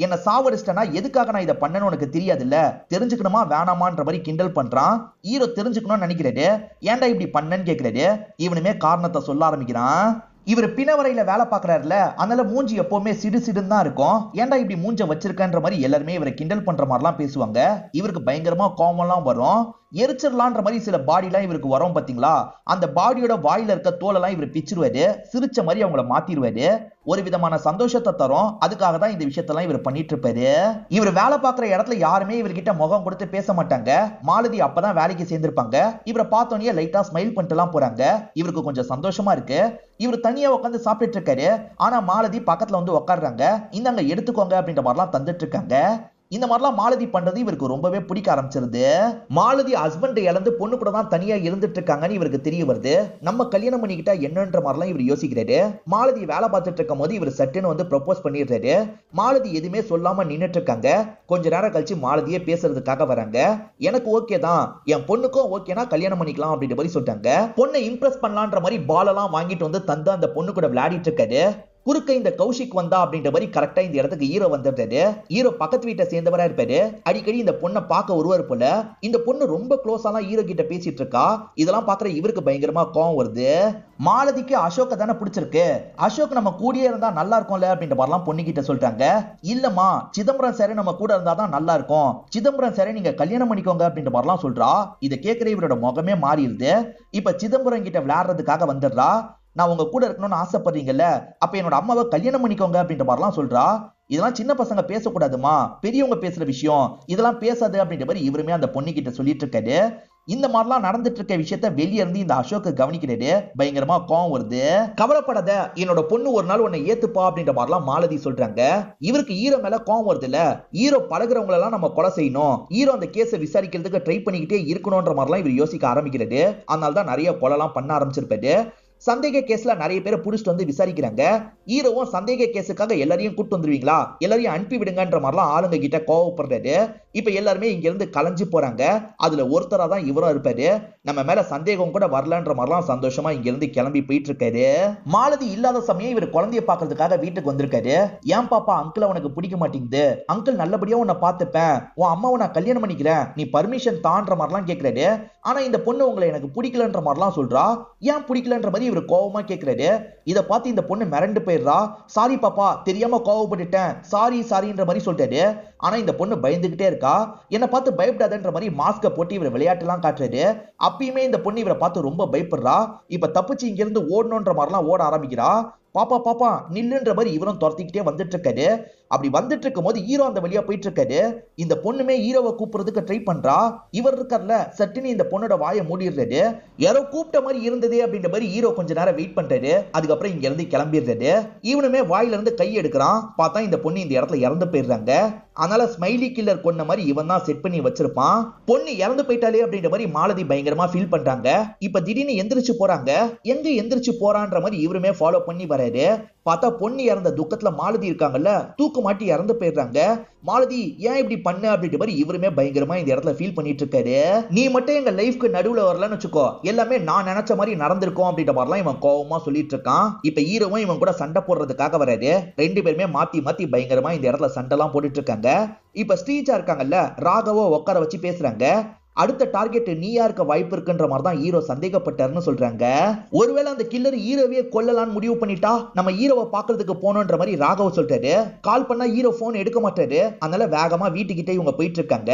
என்ன சாவடிச்சிட்டனா எதுக்காக நான் இதை பண்ணணும் உனக்கு தெரியாதுல்ல, தெரிஞ்சுக்கணுமா வேணாமான்ற மாதிரி கிண்டல் பண்றான். ஹீரோ தெரிஞ்சுக்கணும்னு நினைக்கிறாரு. ஏன்டா இப்படி பண்ணன்னு கேட்கிறாரு. இவனுமே காரணத்தை சொல்ல ஆரம்பிக்கிறான். இவர் பிணவரையில வேலை பாக்குறாருல, அதனால மூஞ்சி எப்பவுமே சிடு சிடுன்னு தான் இருக்கும். ஏன்டா இப்படி மூஞ்ச வச்சிருக்கன்ற மாதிரி எல்லாருமே இவரை கிண்டல் பண்ற மாதிரிலாம் பேசுவாங்க. இவருக்கு பயங்கரமா கோவம்லாம் வரும். எரிச்சிடலான்ற மாதிரி சில பாடிலாம் இவருக்கு வரும் பாத்தீங்களா, அந்த பாடியோட வாயில இருக்க தோலெல்லாம் இவர் பிச்சிருவாரு, சிரிச்ச மாதிரி அவங்கள மாத்திருவாரு. ஒரு விதமான சந்தோஷத்தை தரும். அதுக்காக தான் இந்த விஷயத்தெல்லாம் இவர் பண்ணிட்டு இருப்பாரு. இவர் வேலை பார்க்குற இடத்துல யாருமே இவர்கிட்ட முகம் கொடுத்து பேச மாட்டாங்க. மாலதி அப்பதான் வேலைக்கு சேர்ந்திருப்பாங்க. இவரை பார்த்தோன்னே லைட்டா ஸ்மைல் பண்ணிட்டுலாம் போறாங்க. இவருக்கு கொஞ்சம் சந்தோஷமா இருக்கு. இவர் தனியா உட்காந்து சாப்பிட்டுட்டு இருக்காரு. ஆனா மாலதி பக்கத்துல வந்து உட்காடுறாங்க. இந்தாங்க எடுத்துக்கோங்க அப்படின்ற மாதிரிலாம் தந்துட்டு இருக்காங்க. இந்த மாதிரிலாம் மாலதி பண்றது இவருக்கு ரொம்பவே பிடிக்க ஆரம்பிச்சிருது. மாலதி ஹஸ்பண்ட் இழந்து பொண்ணு கூட தான் தனியா இருந்துட்டு இருக்காங்கன்னு இவருக்கு தெரிய வருது. நம்ம கல்யாணம் பண்ணிக்கிட்டா என்னன்ற மாதிரிலாம் இவர் யோசிக்கிறாரு. மாலதி வேலை பார்த்துட்டு இருக்கும் போது இவர் சட்டுன்னு வந்து ப்ரொபோஸ் பண்ணிடுறாரு. மாலதி எதுவுமே சொல்லாம நின்னுட்டு இருக்காங்க. கொஞ்ச நேரம் கழிச்சு மாலதியே பேசுறதுக்காக வராங்க. எனக்கு ஓகே தான், என் பொண்ணுக்கும் ஓகேனா கல்யாணம் பண்ணிக்கலாம் அப்படின்ற மாதிரி சொல்லிட்டாங்க. பொண்ணை இம்ப்ரெஸ் பண்ணலான்ற மாதிரி பாலெல்லாம் வாங்கிட்டு வந்து தந்து அந்த பொண்ணு கூட விளையாடிட்டு இருக்காரு. குறுக்க இந்த கௌஷிக் வந்தா அப்படின்ற மாதிரி கரெக்டா இந்த இடத்துக்கு ஹீரோ வந்துட்டாரு. ஹீரோ பக்கத்து வீட்டை சேர்ந்தவரா இருப்பாரு. அடிக்கடி இந்த பொண்ணை பார்க்க வருவார் போல. இந்த பொண்ணு ரொம்ப க்ளோஸாலாம் ஹீரோ கிட்ட பேசிட்டு இருக்கா. இதெல்லாம் பாக்குற இவருக்கு பயங்கரமா கோவம் வருது. மாலதிக்கு அசோக்க தானே பிடிச்சிருக்கு, அசோக் நம்ம கூடயே இருந்தா நல்லா இருக்கும்ல அப்படின்ற மாதிரிலாம் பொண்ணு கிட்ட சொல்றாங்க. இல்லம்மா, சிதம்பரம் சார் நம்ம கூட இருந்தாதான் நல்லா இருக்கும், சிதம்பரம் சாரை நீங்க கல்யாணம் பண்ணிக்கோங்க அப்படின்ற மாதிரிலாம் சொல்றா. இதை கேட்கிற இவரோட முகமே மாறிடுது. இப்ப சிதம்பரம் கிட்ட விளையாடுறதுக்காக வந்துடுறா. நான் உங்க கூட இருக்கணும்னு ஆசைப்படுறீங்கல்ல, அப்ப என்னோட அம்மாவை கல்யாணம் பண்ணிக்கோங்க அப்படின்ற மாதிரிலாம் சொல்றா. இதெல்லாம் சின்ன பசங்க பேசக்கூடாதுமா, பெரியவங்க பேசுற விஷயம், இதெல்லாம் பேசாது அப்படின்ற மாதிரி இவருமே அந்த பொண்ணு கிட்ட சொல்லிட்டு இருக்காரு. இந்த மாதிரிலாம் நடந்துட்டு இருக்க விஷயத்த வெளியே இருந்து இந்த அசோக் கவனிக்கிறாரு. பயங்கரமா கோவம் வருது. கவலைப்படாத, என்னோட பொண்ணு ஒரு நாள் உன்னை ஏத்துப்பா அப்படின்ற மாதிரிலாம் மாலதி சொல்றாங்க. இவருக்கு ஹீரோ மேல கோவம் வருது இல்ல, ஹீரோ பழகுறவங்க எல்லாம் நம்ம கொலை செய்யணும், ஹீரோ அந்த கேஸை விசாரிக்கிறதுக்கு ட்ரை பண்ணிக்கிட்டே இருக்கணும்ன்ற மாதிரிலாம் இவர் யோசிக்க ஆரம்பிக்கிறாரு. அதனால தான் நிறைய கொலைலாம் பண்ண ஆரம்பிச்சிருப்பாரு. சந்தேக கேஸ்ல நிறைய பேரை புடிச்சிட்டு வந்து விசாரிக்கிறாங்க. ஹீரோவும் சந்தேக கேஸுக்காக எல்லாரையும் கூட்டு வந்துருவீங்களா, எல்லாரையும் அனுப்பி விடுங்கன்ற மாதிரிலாம் ஆளுங்க கிட்ட கோவப்படுறாரு. இப்ப எல்லாருமே இங்க இருந்து கலைஞ்சு போறாங்க. அதுல ஒருத்தரா தான் இவரும் இருப்பாரு. நம்ம மேல சந்தேகம் கூட வரலன்ற மாதிரிலாம் சந்தோஷமா இங்க இருந்து கிளம்பி போயிட்டு இருக்காரு. மாலதி இல்லாத சமயம் இவர் குழந்தைய பாக்குறதுக்காக வீட்டுக்கு வந்திருக்காரு. ஏன் பாப்பா, அங்கிள் உனக்கு பிடிக்க மாட்டேங்குது, அங்கிள் நல்லபடியா உன்னை பார்த்துப்பேன், உன் அம்மாவை நான் கல்யாணம் பண்ணிக்கிறேன், நீ பர்மிஷன் தான்ற மாதிரிலாம் கேட்கிறாரு. ஆனா இந்த பொண்ணு உங்களை எனக்கு பிடிக்கலன்ற மாதிரிலாம் சொல்றா. ஏன் பிடிக்கலன்ற மாதிரி இவர் கோவமா கேட்கிறாரு. இதை பார்த்து இந்த பொண்ணு மிரண்டு போயிடுறா. சாரி பாப்பா, தெரியாம கோவப்பட்டுட்டேன், சாரி சாரின்ற மாதிரி சொல்றாரு. ஆனா இந்த பொண்ணு பயந்துகிட்டே இருக்கா. என்ன பார்த்து பயப்படாதன்ற மாதிரி மாஸ்க போட்டு இவர் விளையாட்டுலாம் காட்டுறாரு. அப்பயுமே இந்த பொண்ணு இவரை பார்த்து ரொம்ப பயப்படுறா. இப்ப தப்பிச்சு இங்க இருந்து ஓடணுன்ற மாதிரிலாம் ஓட ஆரம்பிக்கிறா. பாப்பா பாப்பா நில்லுன்ற மாதிரி இவரும் துரத்திக்கிட்டே வந்துட்டு இருக்காரு. அப்படி வந்துட்டு இருக்கும் போது ஹீரோ அந்த வழியா போயிட்டு இருக்காரு. இந்த பொண்ணுமே ஹீரோவை கூப்பிடுறதுக்கு ட்ரை பண்றா. இவர் இருக்கார்ல, சட்டுன்னு இந்த பொண்ணோட வாயை மூடிடுறாரு. யாரோ கூப்பிட்ட மாதிரி இருந்தது அப்படின்ற மாதிரி ஹீரோ கொஞ்ச நேரம் வெயிட் பண்றாரு. அதுக்கப்புறம் இங்க இருந்து கிளம்பிடுறாரு. இவனுமே வாயில இருந்து கை எடுக்கிறான். பார்த்தா இந்த பொண்ணு இந்த இடத்துல இறந்து போயிடுறாங்க. அதனால ஸ்மைலி கில்லர் கொன்ன மாதிரி இவன் தான் செட் பண்ணி வச்சிருப்பான். பொண்ணு இறந்து போயிட்டாலே அப்படின்ற மாதிரி மாலதி பயங்கரமா ஃபீல் பண்றாங்க. இப்ப திடீர்னு எந்திரிச்சு போறாங்க. எங்க எந்திரிச்சு போறான்ற மாதிரி இவருமே ஃபாலோ பண்ணி வராரு. பார்த்தா பொண்ணு இறந்த துக்கத்துல மாலதி இருக்காங்கல்ல, தூக்கு மாட்டி இறந்து போயிடுறாங்க. மாலதி ஏன் இப்படி பண்ண அப்படின்ற மாதிரி இவருமே பயங்கரமா இந்த இடத்துல ஃபீல் பண்ணிட்டு இருக்காரு. நீ மட்டும் எங்க லைஃப்க்கு நடுவுல வரலன்னு வச்சுக்கோ, எல்லாமே நான் நினைச்ச மாதிரி நடந்திருக்கும் அப்படின்ற மாதிரிலாம் இவன் கோவமா சொல்லிட்டு இருக்கான். இப்ப ஹீரோவும் இவன் கூட சண்டை போடுறதுக்காக வராரு. ரெண்டு பேருமே மாத்தி மாத்தி பயங்கரமா இந்த இடத்துல சண்டை எல்லாம் போட்டுட்டு இருக்காங்க. இப்ப ஸ்ரீஜா இருக்காங்கல்ல, ராகவோ உட்கார வச்சு பேசுறாங்க. அடுத்த டார்கெட் நீயா இருக்க வாய்ப்பு இருக்குன்ற மாதிரி தான் ஹீரோ சந்தேகப்பட்டாருன்னு சொல்றாங்க. ஒருவேளை அந்த கில்லர் ஹீரோவே கொல்லலான்னு முடிவு பண்ணிட்டா நம்ம ஹீரோவை பாக்குறதுக்கு போனோன்ற மாதிரி ராகவ சொல்றாரு. கால் பண்ணா ஹீரோ போன் எடுக்க மாட்டாரு. அதனால வேகமா வீட்டுக்கிட்டே இவங்க போயிட்டு இருக்காங்க.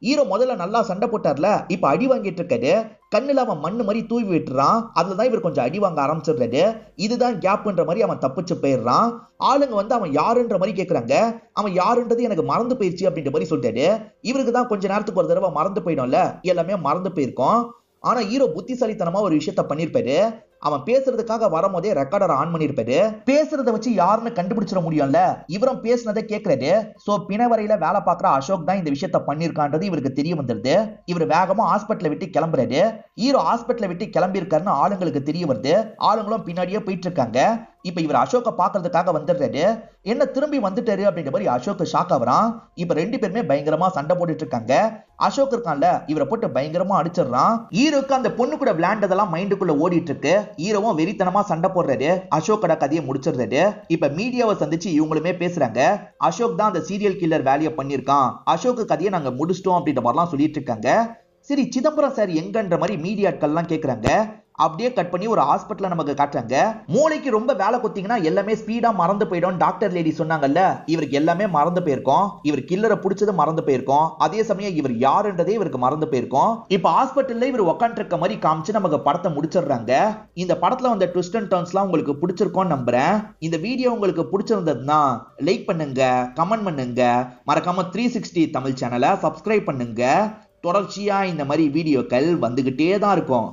ஹீரோ முதல்ல நல்லா சண்டை போட்டார்ல, இப்ப அடி வாங்கிட்டு இருக்காரு. கண்ணுல அவன் மண்ணு மாதிரி தூவி விட்டுறான். அதுலதான் இவர் கொஞ்சம் அடி வாங்க ஆரம்பிச்சிடுறாரு. இதுதான் கேப்ன்ற மாதிரி அவன் தப்பிச்சு போயிடுறான். ஆளுங்க வந்து அவன் யாருன்ற மாதிரி கேக்குறாங்க. அவன் யாருன்றது எனக்கு மறந்து போயிடுச்சு அப்படின்ற மாதிரி சொல்லிட்டாரு. இவருக்கு தான் கொஞ்ச நேரத்துக்கு ஒரு தடவை மறந்து போயிடும்ல, எல்லாமே மறந்து போயிருக்கும். ஆனா ஹீரோ புத்திசாலித்தனமா ஒரு விஷயத்த பண்ணிருப்பாரு. அவன் பேசுறதுக்காக வரும்போதே ரெக்கார்டர் ஆன் பண்ணிருப்பாரு. பேசுறத வச்சு யாருன்னு கண்டுபிடிச்சிட முடியும்ல. இவரும் பேசுனதை கேட்கறாரு. சோ பிணவரையில வேலை பார்க்குற அசோக் தான் இந்த விஷயத்த பண்ணிருக்கான்றது இவருக்கு தெரிய வந்துருது. இவர் வேகமா ஹாஸ்பிட்டலை விட்டு கிளம்புறாரு. ஹீரோ ஹாஸ்பிட்டலை விட்டு கிளம்பி இருக்காருன்னு ஆளுங்களுக்கு தெரிய வருது. ஆளுங்களும் பின்னாடியே போயிட்டு இருக்காங்க. இப்ப இவர் அசோக்க பாக்குறதுக்காக வந்துடுறாரு. என்ன திரும்பி வந்துட்டாரு அப்படின்ற மாதிரி அசோக் ஷாக் ஆகுறான். இப்ப ரெண்டு பேருமே பயங்கரமா சண்டை போட்டுட்டு இருக்காங்க. அசோக் இருக்கான்ல, இவரை போட்டு பயங்கரமா அடிச்சிடறான். ஹீரோக்கு அந்த பொண்ணு கூட விளையாண்டதெல்லாம் மைண்டுக்குள்ள ஓடிட்டு இருக்கு. ஹீரோவும் வெறித்தனமா சண்டை போடுறாரு. அசோக்கோட கதையை முடிச்சிடுறாரு. இப்ப மீடியாவை சந்திச்சு இவங்களுமே பேசுறாங்க. அசோக் தான் அந்த சீரியல் கில்லர் வேலையை பண்ணிருக்கான், அசோக் கதையை நாங்க முடிச்சிட்டோம் அப்படின்ற மாதிரிலாம் சொல்லிட்டு இருக்காங்க. சரி, சிதம்பரம் சார் எங்கன்ற மாதிரி மீடியாட்கள் எல்லாம் கேக்குறாங்க. அப்படியே கட் பண்ணி ஒரு ஹாஸ்பிட்டல்ல நமக்கு காட்டுறாங்க. மூளைக்கு ரொம்ப வேலை கொத்தீங்கன்னா எல்லாமே ஸ்பீடா மறந்து போயிடும் டாக்டர் லேடி சொன்னாங்கல்ல, இவருக்கு எல்லாமே மறந்து போயிருக்கும். இவர் கில்லரை பிடிச்சது மறந்து போயிருக்கும். அதே சமயம் இவர் யாருன்றதே இவருக்கு மறந்து போயிருக்கும். இப்ப ஹாஸ்பிட்டல்ல இவர் உட்கார்ந்து இருக்க மாதிரி காமிச்சு நமக்கு படத்தை முடிச்சிடுறாங்க. இந்த படத்துல வந்த ட்விஸ்ட் அண்ட் டர்ன்ஸ்லாம் உங்களுக்கு பிடிச்சிருக்கும்னு நம்புறேன். இந்த வீடியோ உங்களுக்கு பிடிச்சிருந்ததுன்னா லைக் பண்ணுங்க, கமெண்ட் பண்ணுங்க, மறக்காம 360 தமிழ் சேனலை சப்ஸ்கிரைப் பண்ணுங்க. தொடர்ச்சியா இந்த மாதிரி வீடியோக்கள் வந்துகிட்டே தான் இருக்கும்.